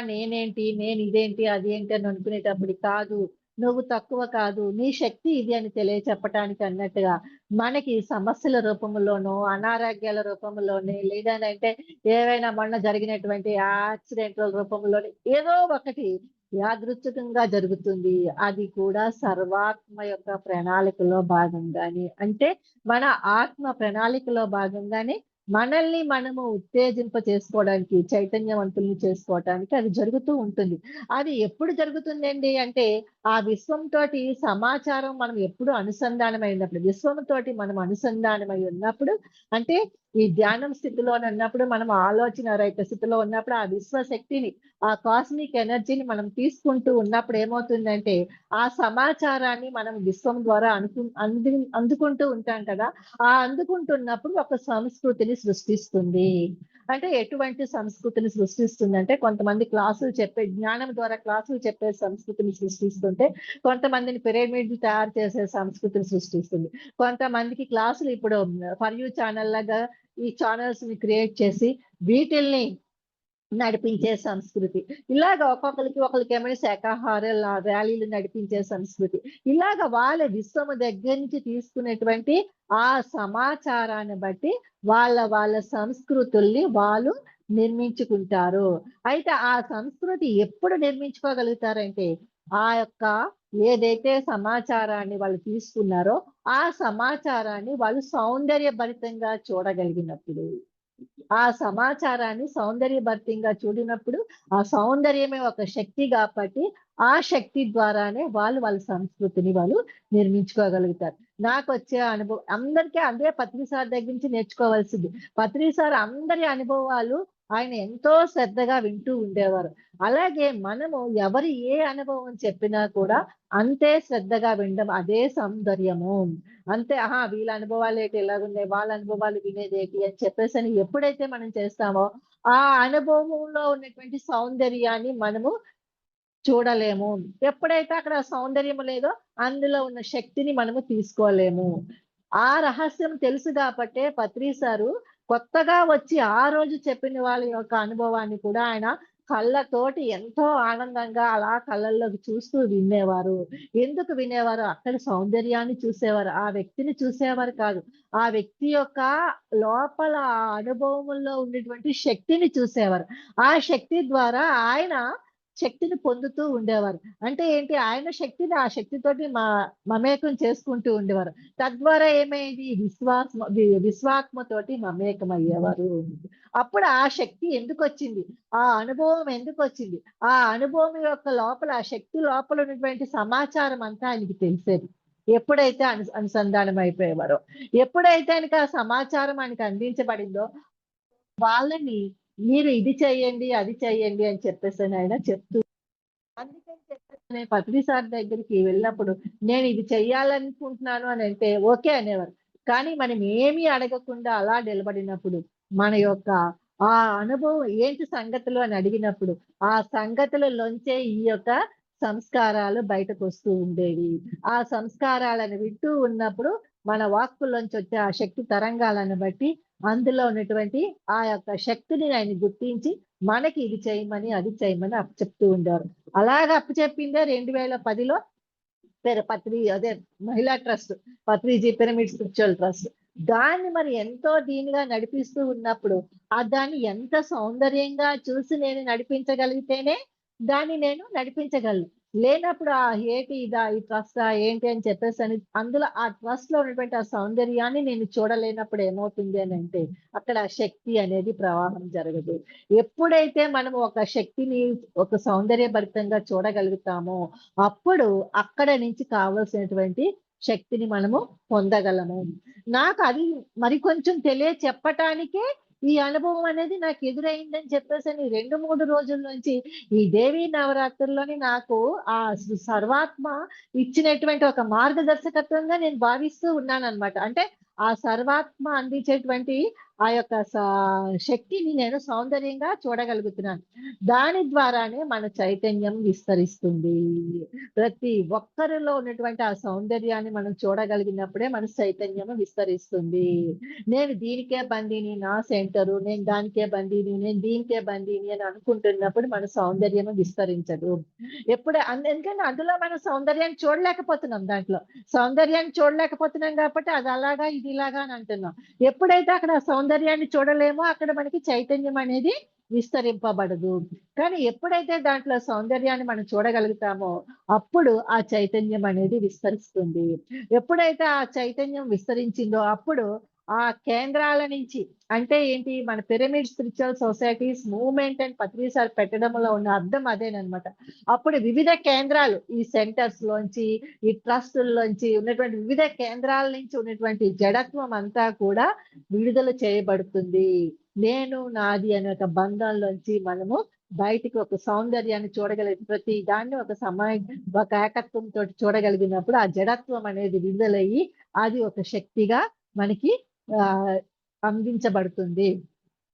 నేనేంటి, నేను ఇదేంటి, అదేంటి అని అనుకునేటప్పుడు కాదు, నువ్వు తక్కువ కాదు, నీ శక్తి ఇది అని తెలియచెప్పటానికి అన్నట్టుగా మనకి సమస్యల రూపంలోనో, అనారోగ్యాల రూపంలోనే లేదనంటే ఏవైనా మొన్న జరిగినటువంటి యాక్సిడెంట్ల రూపంలోని ఏదో ఒకటి యాదృచ్ఛికంగా జరుగుతుంది. అది కూడా సర్వాత్మ యొక్క ప్రణాళికలో భాగంగానే. అంటే మన ఆత్మ ప్రణాళికలో భాగంగానే మనల్ని మనము ఉత్తేజింప చేసుకోవడానికి, చైతన్యవంతుల్ని చేసుకోవటానికి అది జరుగుతూ ఉంటుంది. అది ఎప్పుడు జరుగుతుందండి అంటే, ఆ విశ్వంతోటి సమాచారం మనం ఎప్పుడు అనుసంధానమైనప్పుడు, విశ్వంతోటి మనం అనుసంధానమై ఉన్నప్పుడు అంటే ఈ ధ్యానం స్థితిలోనన్నప్పుడు మనం ఆలోచన రహిత స్థితిలో ఉన్నప్పుడు ఆ విశ్వశక్తిని, ఆ కాస్మిక్ ఎనర్జీని మనం తీసుకుంటూ ఉన్నప్పుడు ఏమవుతుందంటే, ఆ సమాచారాన్ని మనం విశ్వం ద్వారా అందుకుంటూ ఉంటాం కదా! అందుకుంటున్నప్పుడు ఒక సంస్కృతిని సృష్టిస్తుంది. అంటే ఎటువంటి సంస్కృతిని సృష్టిస్తుందంటే, కొంతమంది క్లాసులు చెప్పే జ్ఞానం ద్వారా క్లాసులు చెప్పే సంస్కృతిని సృష్టిస్తుంటే, కొంతమందిని పిరమిడ్‌లు తయారు చేసే సంస్కృతిని సృష్టిస్తుంది. కొంతమందికి క్లాసులు ఇప్పుడు ఫర్ యూ ఛానల్ లాగా ఈ ఛానల్స్‌ని క్రియేట్ చేసి వీటిల్ని నడిపించే సంస్కృతి. ఇలాగ ఒకళ్ళకేమో శాకాహార ర్యాలీలు నడిపించే సంస్కృతి. ఇలాగ వాళ్ళ విశ్వము దగ్గర నుంచి తీసుకునేటువంటి ఆ సమాచారాన్ని బట్టి వాళ్ళ సంస్కృతుల్ని వాళ్ళు నిర్మించుకుంటారు. అయితే ఆ సంస్కృతి ఎప్పుడు నిర్మించుకోగలుగుతారంటే, ఆ యొక్క ఏదైతే సమాచారాన్ని వాళ్ళు తీసుకున్నారో, ఆ సమాచారాన్ని వాళ్ళు సౌందర్యభరితంగా చూడగలిగినప్పుడు. ఆ సమాచారాన్ని సౌందర్యభరితంగా చూడినప్పుడు, ఆ సౌందర్యమే ఒక శక్తి కాబట్టి, ఆ శక్తి ద్వారానే వాళ్ళ సంస్కృతిని వాళ్ళు నిర్మించుకోగలుగుతారు. నాకొచ్చే అనుభవం అందరికీ అదే పత్రి సార్ దగ్గర నుంచి నేర్చుకోవాల్సింది. పత్రి సార్ అందరి అనుభవాలు ఆయన ఎంతో శ్రద్ధగా వింటూ ఉండేవారు. అలాగే మనము ఎవరు ఏ అనుభవం చెప్పినా కూడా అంతే శ్రద్ధగా వినడం అదే సౌందర్యము. అంతే వీళ్ళ అనుభవాలేటి ఇలాగున్నాయి, వాళ్ళ అనుభవాలు వినేదేటి అని చెప్పేసని ఎప్పుడైతే మనం చేస్తామో, ఆ అనుభవంలో ఉన్నటువంటి సౌందర్యాన్ని మనము చూడలేము. ఎప్పుడైతే అక్కడ సౌందర్యం లేదో, అందులో ఉన్న శక్తిని మనము తీసుకోలేము. ఆ రహస్యం తెలుసు గాబట్టే పత్రి సారు కొత్తగా వచ్చి ఆ రోజు చెప్పిన వాళ్ళ యొక్క అనుభవాన్ని కూడా ఆయన కళ్ళతోటి ఎంతో ఆనందంగా అలా కళ్ళల్లోకి చూస్తూ వినేవారు. ఎందుకు వినేవారు? అక్కడ సౌందర్యాన్ని చూసేవారు. ఆ వ్యక్తిని చూసేవారు కాదు. ఆ వ్యక్తి యొక్క లోపల ఆ అనుభవముల్లో ఉన్నటువంటి శక్తిని చూసేవారు. ఆ శక్తి ద్వారా ఆయన శక్తిని పొందుతూ ఉండేవారు. అంటే ఏంటి? ఆయన శక్తిని ఆ శక్తితోటి మమేకం చేసుకుంటూ ఉండేవారు. తద్వారా ఏమైంది? విశ్వాత్మతోటి మమేకమయ్యేవారు. అప్పుడు ఆ శక్తి ఎందుకొచ్చింది? ఆ అనుభవం ఎందుకొచ్చింది? ఆ అనుభవం యొక్క లోపల ఆ శక్తి లోపల ఉన్నటువంటి సమాచారం అంతా ఆయనకి తెలిసేది. ఎప్పుడైతే అనుసంధానం అయిపోయేవారో. ఎప్పుడైతే ఆయనకి ఆ సమాచారం ఆయనకి అందించబడిందో వాళ్ళని మీరు ఇది చేయండి, అది చేయండి అని చెప్పేసని ఆయన చెప్తూ అందుకని చెప్పేసి పత్రి సార్ దగ్గరికి వెళ్ళినప్పుడు నేను ఇది చెయ్యాలనుకుంటున్నాను అని అంటే ఓకే అనేవారు. కానీ మనం ఏమీ అడగకుండా అలా నిలబడినప్పుడు మన యొక్క ఆ అనుభవం ఏంటి సంగతులు అని అడిగినప్పుడు ఆ సంగతులలోంచే ఈ యొక్క సంస్కారాలు బయటకొస్తూ ఉండేవి. ఆ సంస్కారాలను వింటూ ఉన్నప్పుడు మన వాక్కుల్లోంచి వచ్చే ఆ శక్తి తరంగాలను బట్టి అందులో ఉన్నటువంటి ఆ యొక్క శక్తిని ఆయన గుర్తించి మనకి ఇది చేయమని, అది చేయమని చెప్తూ ఉండేవారు. అలాగా అప్పచెప్పిందే 2010లో అదే మహిళా trust. Patriji pyramid spiritual trust. దాన్ని మరి ఎంతో దీనిగా నడిపిస్తూ ఉన్నప్పుడు, దాన్ని ఎంత సౌందర్యంగా చూసి నేను నడిపించగలిగితేనే దాన్ని నేను నడిపించగలను. లేనప్పుడు ఏటి ఇదా? ఈ ట్రస్టా? ఏంటి అని చెప్పేసని అందులో ఆ ట్రస్ట్‌లో ఉన్నటువంటి ఆ సౌందర్యాన్ని నేను చూడలేనప్పుడు ఏమవుతుంది అనంటే, అక్కడ శక్తి అనేది ప్రవాహం జరగదు. ఎప్పుడైతే మనం ఒక శక్తిని ఒక సౌందర్యభరితంగా చూడగలుగుతామో, అప్పుడు అక్కడ నుంచి కావాల్సినటువంటి శక్తిని మనము పొందగలము. నాకు అది మరి కొంచెం చెప్పటానికే ఈ అనుభవం అనేది నాకు ఎదురైందని చెప్పేసని 2, 3 రోజుల నుంచి ఈ దేవీ నవరాత్రుల్లోని నాకు ఆ సర్వాత్మ ఇచ్చినటువంటి ఒక మార్గదర్శకత్వంగా నేను భావిస్తూ ఉన్నాననమాట. అంటే ఆ సర్వాత్మ అందించేటువంటి ఆ యొక్క శక్తిని నేను సౌందర్యంగా చూడగలుగుతున్నాను. దాని ద్వారానే మన చైతన్యం విస్తరిస్తుంది. ప్రతి ఒక్కరిలో ఉన్నటువంటి ఆ సౌందర్యాన్ని మనం చూడగలిగినప్పుడే మన చైతన్యము విస్తరిస్తుంది. నేను దీనికే బందీని, నా సెంటరు, నేను దానికే బందీని, నేను దీనికే బందీని అని అనుకుంటున్నప్పుడు మన సౌందర్యము విస్తరించదు. ఎందుకంటే అందులో మనం సౌందర్యాన్ని చూడలేకపోతున్నాం దాంట్లో. సౌందర్యాన్ని చూడలేకపోతున్నాం కాబట్టి అది అలాగా, ఇది ఇలాగా అని అంటున్నాం. ఎప్పుడైతే అక్కడ ఆ సౌందర్యాన్ని చూడలేమో అక్కడ మనకి చైతన్యం అనేది విస్తరింపబడదు. కానీ ఎప్పుడైతే దాంట్లో సౌందర్యాన్ని మనం చూడగలుగుతామో అప్పుడు ఆ చైతన్యం అనేది విస్తరిస్తుంది. ఎప్పుడైతే ఆ చైతన్యం విస్తరించిందో అప్పుడు ఆ కేంద్రాల నుంచి అంటే ఏంటి మన పిరమిడ్ స్పిరిచువల్ సొసైటీస్ మూవ్‌మెంట్ అని పత్రిసారి పెట్టడంలో ఉన్న అర్థం అదేననమాట. అప్పుడు వివిధ కేంద్రాలు ఈ సెంటర్స్ లోంచి, ఈ ట్రస్టుల్లోంచి ఉన్నటువంటి వివిధ కేంద్రాల నుంచి ఉన్నటువంటి జడత్వం అంతా కూడా విడుదల చేయబడుతుంది. నేను, నాది అనే ఒక బంధంలోంచి మనము బయటికి ఒక సౌందర్యాన్ని చూడగలిగే ప్రతి దాన్ని ఒక ఏకత్వంతోటి చూడగలిగినప్పుడు ఆ జడత్వం అనేది విడుదలయ్యి అది ఒక శక్తిగా మనకి అందించబడుతుంది.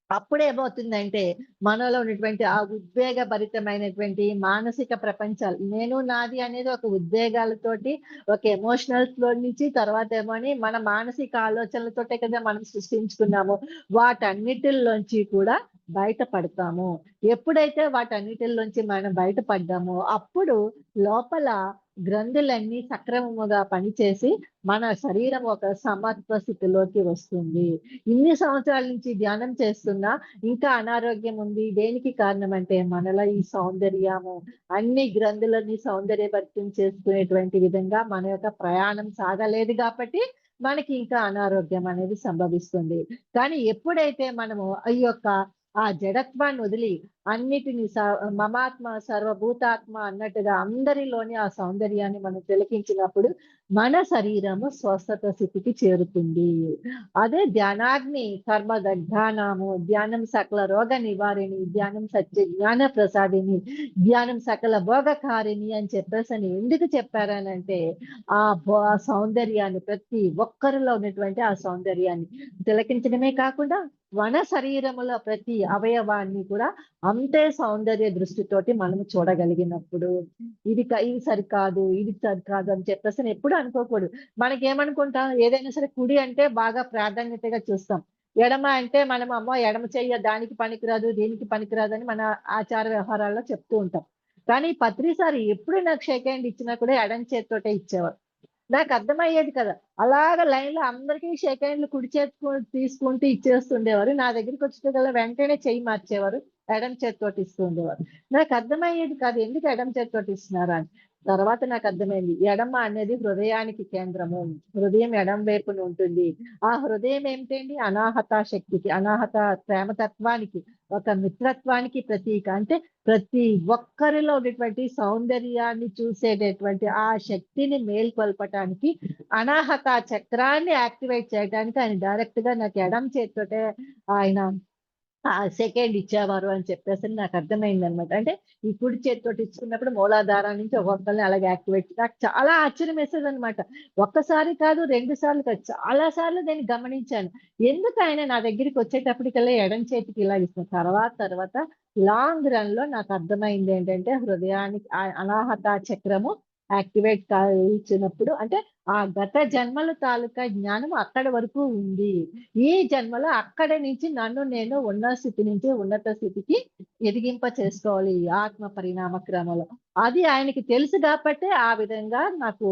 అప్పుడేమవుతుందంటే మనలో ఉన్నటువంటి ఆ ఉద్వేగభరితమైనటువంటి మానసిక ప్రపంచాలు నేను నాది అనేది ఒక ఉద్వేగాలతోటి ఒక ఎమోషనల్స్ లో నుంచి తర్వాత ఏమోని మన మానసిక ఆలోచనలతోటే కదా మనం సృష్టించుకున్నాము. వాటన్నిటిలోంచి కూడా బయటపడతాము. ఎప్పుడైతే వాటన్నిటిలోంచి మనం బయటపడ్డామో అప్పుడు లోపల గ్రంథులన్నీ సక్రమముగా పనిచేసి మన శరీరం ఒక సమత్వ స్థితిలోకి వస్తుంది. ఇన్ని సంవత్సరాల నుంచి ధ్యానం చేస్తున్నా ఇంకా అనారోగ్యం ఉంది. దేనికి కారణం అంటే మనలో ఈ సౌందర్యము అన్ని గ్రంథులని సౌందర్యభరితం చేసుకునేటువంటి విధంగా మన యొక్క ప్రయాణం సాగలేదు కాబట్టి మనకి ఇంకా అనారోగ్యం అనేది సంభవిస్తుంది. కానీ ఎప్పుడైతే మనము ఈ యొక్క ఆ జడత్వాన్ని వదిలి అన్నిటిని మమాత్మ సర్వభూతాత్మ అన్నట్టుగా అందరిలోని ఆ సౌందర్యాన్ని మనం తిలకించినప్పుడు మన శరీరము స్వస్థత స్థితికి చేరుతుంది. అదే ధ్యానాగ్ని కర్మ దగ్ధానాము, ధ్యానం సకల రోగ నివారిణి, ధ్యానం సత్య జ్ఞాన ప్రసాదిని, ధ్యానం సకల భోగకారిణి అని చెప్పేసని ఎందుకు చెప్పారనంటే ఆ సౌందర్యాన్ని ప్రతి ఒక్కరిలో ఉన్నటువంటి ఆ సౌందర్యాన్ని తిలకించడమే కాకుండా మన శరీరములో ప్రతి అవయవాన్ని కూడా అంతే సౌందర్య దృష్టితోటి మనము చూడగలిగినప్పుడు ఇది సరికాదు అని చెప్పేసి ఎప్పుడు అనుకోకూడదు. మనకేమనుకుంటాం ఏదైనా సరే కుడి అంటే బాగా ప్రాధాన్యతగా చూస్తాం. ఎడమ అంటే మనం అమ్మో ఎడమ చెయ్య దానికి పనికిరాదు దీనికి పనికిరాదు అని మన ఆచార వ్యవహారాల్లో చెప్తూ ఉంటాం. కానీ పత్రిసారి ఎప్పుడు నాకు షేక్ హ్యాండ్ ఇచ్చినా కూడా ఎడం చేతితోటే ఇచ్చేవారు. నాకు అర్థమయ్యేది కదా. అలాగ లైన్‌లో అందరికీ షేక్ హ్యాండ్‌లు కుడి చేత్తో తీసుకుంటూ ఇచ్చేస్తుండేవారు. నా దగ్గరికి వచ్చేటకల్లా వెంటనే చెయ్యి మార్చేవారు. ఎడమ చేత్తోటి ఇస్తూ ఉండేవారు. నాకు అర్థమయ్యేది కాదు. ఎందుకు ఎడమ చేత్తోటి ఇస్తున్నారా అని. తర్వాత నాకు అర్థమైంది. ఎడమ అనేది హృదయానికి కేంద్రము. హృదయం ఎడమ వైపున ఉంటుంది. ఆ హృదయం ఏమిటండి? అనాహత శక్తికి, అనాహత ప్రేమతత్వానికి, ఒక మిత్రత్వానికి ప్రతీక. అంటే ప్రతి ఒక్కరిలో ఉన్నటువంటి సౌందర్యాన్ని చూసేటటువంటి ఆ శక్తిని మేల్కొల్పటానికి అనాహత చక్రాన్ని యాక్టివేట్ చేయడానికి ఆయన డైరెక్ట్ గా నాకు ఎడమ చేత్తోటే ఆయన సెకండ్ ఇచ్చేవారు అని చెప్పేసి నాకు అర్థమైందనమాట. అంటే ఈ కుడి చేత్తోటి ఇచ్చుకున్నప్పుడు మూలాధారం నుంచి ఒక్కొక్కరిని అలాగే యాక్టివేట్ నాకు చాలా ఆశ్చర్యం వేసేదనమాట. ఒక్కసారి కాదు, 2 సార్లు కాదు, చాలా సార్లు నేను గమనించాను. ఎందుకు ఆయన నా దగ్గరికి వచ్చేటప్పటికల్లా ఎడమ చేతికి ఇలా ఇస్తున్నారు. తర్వాత లాంగ్ రన్ లో నాకు అర్థమైంది ఏంటంటే హృదయానికి అనాహత చక్రము యాక్టివేట్ ఇచ్చినప్పుడు అంటే ఆ గత జన్మల తాలూకా జ్ఞానం అక్కడి వరకు ఉంది. ఈ జన్మలో అక్కడి నుంచి నన్ను నేను ఉన్న స్థితి నుంచి ఉన్నత స్థితికి ఎదిగింప చేసుకోవాలి ఈ ఆత్మ పరిణామ క్రమంలో. అది ఆయనకి తెలుసు కాబట్టే ఆ విధంగా నాకు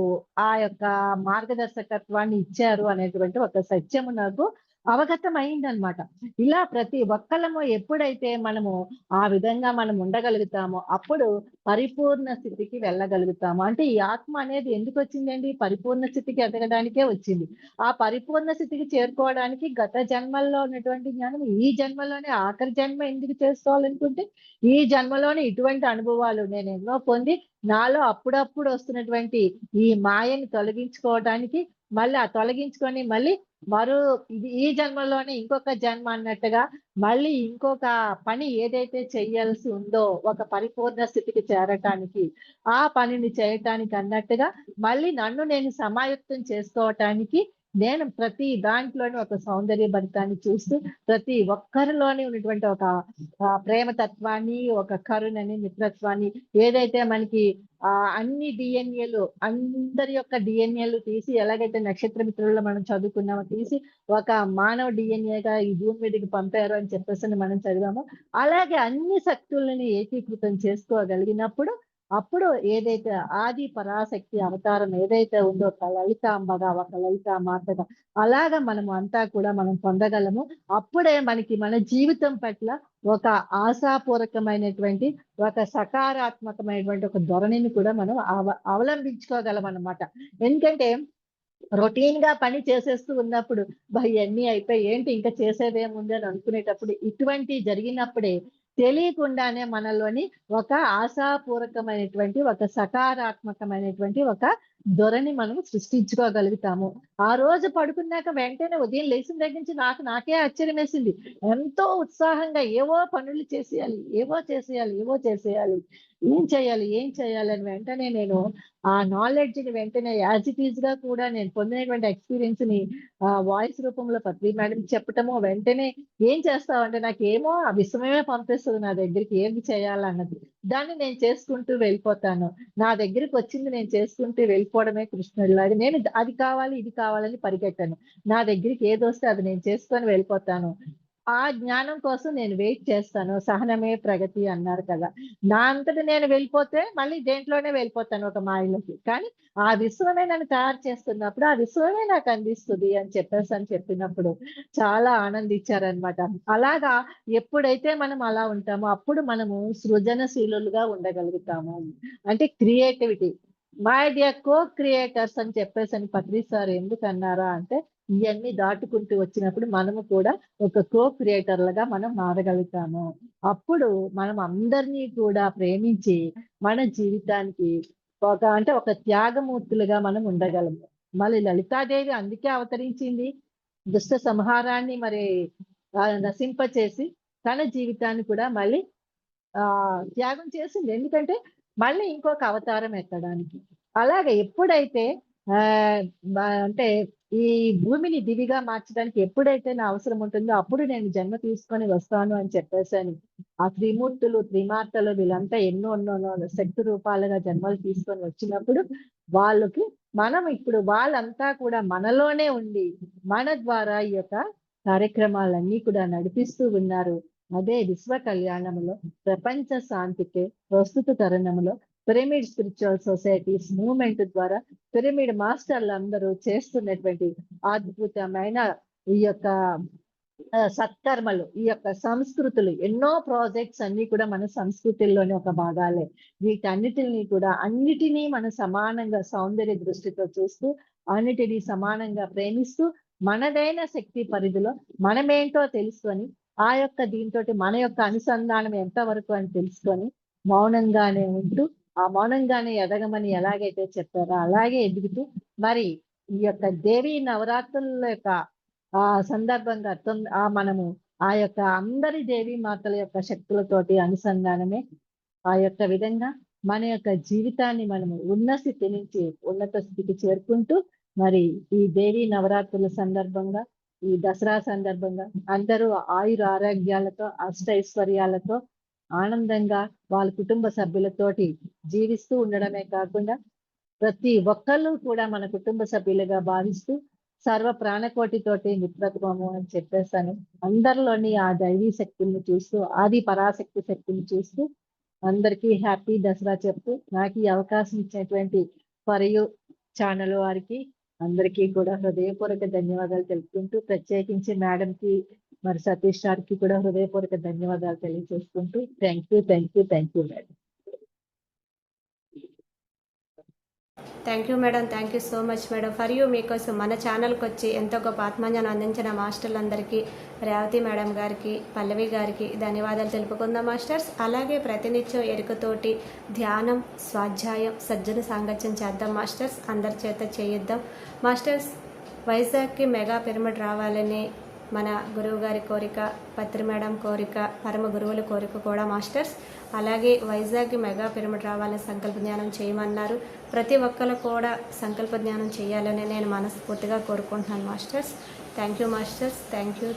ఆ యొక్క మార్గదర్శకత్వాన్ని ఇచ్చారు అనేటువంటి ఒక సత్యము నాకు అవగతం అయిందనమాట. ఇలా ప్రతి ఒక్కళ్ళము ఎప్పుడైతే మనము ఆ విధంగా మనం ఉండగలుగుతామో, అప్పుడు పరిపూర్ణ స్థితికి వెళ్ళగలుగుతాము. అంటే ఈ ఆత్మ అనేది ఎందుకొచ్చిందండి? పరిపూర్ణ స్థితికి ఎదగడానికే వచ్చింది. ఆ పరిపూర్ణ స్థితికి చేరుకోవడానికి గత జన్మల్లో ఉన్నటువంటి జ్ఞానం ఈ జన్మలోనే ఆఖరి జన్మ ఎందుకు చేసుకోవాలనుకుంటే, ఈ జన్మలోనే ఇటువంటి అనుభవాలు నేనెన్నో పొంది, నాలో అప్పుడప్పుడు వస్తున్నటువంటి ఈ మాయని తొలగించుకోవడానికి, మళ్ళీ ఆ తొలగించుకొని మళ్ళీ మరో ఈ జన్మలోనే ఇంకొక జన్మ అన్నట్టుగా మళ్ళీ ఇంకొక పని ఏదైతే చెయ్యాల్సి ఉందో ఒక పరిపూర్ణ స్థితికి చేరటానికి, ఆ పనిని చేయటానికి అన్నట్టుగా మళ్ళీ నన్ను నేను సమాయత్తం చేసుకోవటానికి నేను ప్రతి దాంట్లోని ఒక సౌందర్య భరితాన్ని చూస్తూ ప్రతి ఒక్కరిలోని ఉన్నటువంటి ఒక ప్రేమ తత్వాన్ని, ఒక కరుణని, మిత్రత్వాన్ని ఏదైతే మనకి అన్ని డిఎన్ఏలు అందరి యొక్క డిఎన్ఏలు తీసి ఎలాగైతే నక్షత్ర మిత్రుల్లో మనం చదువుకున్నామో తీసి ఒక మానవ డిఎన్ఏగా ఈ భూమి మీదకి పంపారు అని చెప్పేసి మనం చదివామో, అలాగే అన్ని శక్తులని ఏకీకృతం చేసుకోగలిగినప్పుడు అప్పుడు ఏదైతే ఆది పరాశక్తి అవతారం ఏదైతే ఉందో ఒక లలితాంబగా, ఒక లలితామాతగా అలాగా మనము అంతా కూడా మనం పొందగలము. అప్పుడే మనకి మన జీవితం పట్ల ఒక ఆశాపూర్వకమైనటువంటి, ఒక సకారాత్మకమైనటువంటి ఒక ధోరణిని కూడా మనం అవలంబించుకోగలమనమాట. ఎందుకంటే రొటీన్‌గా పని చేసేస్తూ ఉన్నప్పుడు, ఇయన్నీ అయిపోయి ఏంటి ఇంకా చేసేదేముంది అని అనుకునేటప్పుడు, ఇటువంటివి జరిగినప్పుడే తెలియకుండానే మనలోని ఒక ఆశాపూర్వకమైనటువంటి, ఒక సకారాత్మకమైనటువంటి ఒక ధోరణి మనం సృష్టించుకోగలుగుతాము. ఆ రోజు పడుకున్నాక వెంటనే ఉదయం లేచిన దగ్గర నుంచి నాకే ఆశ్చర్యమేసింది. ఎంతో ఉత్సాహంగా ఏవో పనులు చేసేయాలి, ఏవో చేసేయాలి, ఏవో చేసేయాలి. ఏం చేయాలి అని వెంటనే నేను ఆ నాలెడ్జ్‌ని వెంటనే యాజ్ ఇట్ ఈస్‌గా కూడా నేను పొందినటువంటి ఎక్స్‌పీరియన్స్‌ని వాయిస్ రూపంలో పత్రి మేడంకి చెప్పటము, వెంటనే ఏం చేస్తావంటే నాకేమో ఆ విశ్వమే పంపిస్తది నా దగ్గరికి ఏమి చేయాలన్నది. దాన్ని నేను చేసుకుంటూ వెళ్ళిపోతాను. నా దగ్గరికొచ్చింది నేను చేసుకుంటూ వెళ్ళిపోవడమే కృష్ణుడిలాగా. నేను అది కావాలి, ఇది కావాలని పరిగెట్టను. నా దగ్గరికి ఏదొస్తే అది నేను చేసుకొని వెళ్ళిపోతాను. ఆ జ్ఞానం కోసం నేను వెయిట్ చేస్తాను. సహనమే ప్రగతి అన్నారు కదా! నా అంతట నేను వెళ్ళిపోతే మళ్ళీ దేంట్లోనే వెళ్ళిపోతాను ఒక మాయలోకి. కానీ ఆ విశ్వమే నన్ను తయారు చేస్తున్నప్పుడు, ఆ విశ్వమే నాకు అందిస్తది అని చెప్పేసని చెప్పినప్పుడు చాలా ఆనందించారనమాట. అలాగా ఎప్పుడైతే మనం అలా ఉంటామో అప్పుడు మనము సృజనశీలులుగా ఉండగలుగుతాము. అంటే creativity. My dear co creators అని చెప్పేసని పత్రి సార్ ఎందుకన్నారా అంటే, ఇయన్నీ దాటుకుంటూ వచ్చినప్పుడు మనము కూడా ఒక కో క్రియేటర్‌లుగా మనం మారగలుగుతాము. అప్పుడు మనం అందరినీ కూడా ప్రేమించి, మన జీవితానికి ఒక త్యాగమూర్తులుగా మనం ఉండగలము. మళ్ళీ లలితాదేవి అందుకే అవతరించింది. దుష్ట సంహారాన్ని మరి నశింపచేసి, తన జీవితాన్ని కూడా మళ్ళీ త్యాగం చేసింది. ఎందుకంటే, మళ్ళీ ఇంకొక అవతారం ఎత్తడానికి. అలాగే ఎప్పుడైతే ఆహ్, అంటే ఈ భూమిని దివిగా మార్చడానికి ఎప్పుడైతే నా అవసరం ఉంటుందో, అప్పుడు నేను జన్మ తీసుకొని వస్తాను అని చెప్పేసని. ఆ త్రిమూర్తులు, త్రిమాతలు వీళ్ళంతా ఎన్నో శక్తి రూపాలుగా జన్మలు తీసుకొని వచ్చినప్పుడు, వాళ్ళకి మనం ఇప్పుడు వాళ్ళంతా కూడా మనలోనే ఉండి, మన ద్వారా ఈ యొక్క కార్యక్రమాలన్నీ కూడా నడిపిస్తూ ఉన్నారు. అదే విశ్వ కళ్యాణములో, ప్రపంచ శాంతికి ప్రస్తుత తరుణంలో పిరమిడ్ స్పిరిచువల్ సొసైటీస్ మూవ్‌మెంట్ ద్వారా పిరమిడ్ మాస్టర్లందరూ చేస్తున్నటువంటి అద్భుతమైన ఈ యొక్క సత్కర్మలు, ఈ యొక్క సంస్కృతులు ఎన్నో ప్రాజెక్ట్స్ అన్నీ కూడా మన సంస్కృతుల్లోని ఒక భాగాలే. వీటన్నిటిని కూడా అన్నిటినీ మనం సమానంగా సౌందర్య దృష్టితో చూస్తూ, అన్నిటిని సమానంగా ప్రేమిస్తూ, మనదైన శక్తి పరిధిలో మనమేంటో తెలుసుకొని, ఆ యొక్క దీనితోటి మన యొక్క అనుసంధానం ఎంతవరకు అని తెలుసుకొని, మౌనంగానే ఉంటూ, ఆ మౌనంగానే ఎదగమని ఎలాగైతే చెప్పారో అలాగే ఎదుగుతూ, మరి ఈ యొక్క దేవీ నవరాత్రుల యొక్క సందర్భంగా మనము ఆ యొక్క అందరి దేవీ మాతల యొక్క శక్తులతోటి అనుసంధానమే ఆ యొక్క విధంగా మన యొక్క జీవితాన్ని మనము ఉన్న స్థితి నుంచి ఉన్నత స్థితికి చేరుకుంటూ మరి ఈ దేవీ నవరాత్రుల సందర్భంగా ఈ దసరా సందర్భంగా అందరూ ఆయుర ఆరోగ్యాలతో అష్టైశ్వర్యాలతో ఆనందంగా వాళ్ళ కుటుంబ సభ్యులతోటి జీవిస్తూ ఉండడమే కాకుండా ప్రతి ఒక్కళ్ళు కూడా మన కుటుంబ సభ్యులుగా భావిస్తూ సర్వ ప్రాణకోటితోటి మిత్రత్వము అని చెప్పేసని అందరిలోని ఆ దైవీ శక్తుల్ని చూస్తూ ఆది పరాశక్తి శక్తిని చూస్తూ అందరికీ హ్యాపీ దసరా చెప్తూ నాకు ఈ అవకాశం ఇచ్చినటువంటి ఫర్ యూ ఛానల్ వారికి అందరికీ కూడా హృదయపూర్వక ధన్యవాదాలు తెలుపుకుంటూ, ప్రత్యేకించి మేడంకి మరి సతీష్ సార్కి కూడా హృదయపూర్వక ధన్యవాదాలు తెలియజేసుకుంటూ thank you madam. Thank you madam, thank you so much madam. For you మీకోసం మన ఛానల్కి వచ్చి ఎంతో గొప్ప ఆత్మజ్ఞానం అందించిన మాస్టర్లందరికీ, రేవతి మేడం గారికి, పల్లవి గారికి ధన్యవాదాలు తెలుపుకుందాం మాస్టర్స్. అలాగే ప్రతినిత్యం ఎరుకతోటి ధ్యానం, స్వాధ్యాయం, సజ్జన సాంగత్యం చేద్దాం మాస్టర్స్. అందరి చేత చేయిద్దాం మాస్టర్స్. వైజాగ్కి మెగా పిరమిడ్ రావాలని మన గురువు గారి కోరిక, పత్రి మేడం కోరిక, పరమ గురువుల కోరిక కూడా మాస్టర్స్. అలాగే వైజాగ్కి మెగా పిరమిడ్ రావాలని సంకల్ప జ్ఞానం చేయమన్నారు. ప్రతి ఒక్కరు కూడా సంకల్ప జ్ఞానం చేయాలని నేను మనస్ఫూర్తిగా కోరుకుంటున్నాను masters. Thank you masters. Thank you.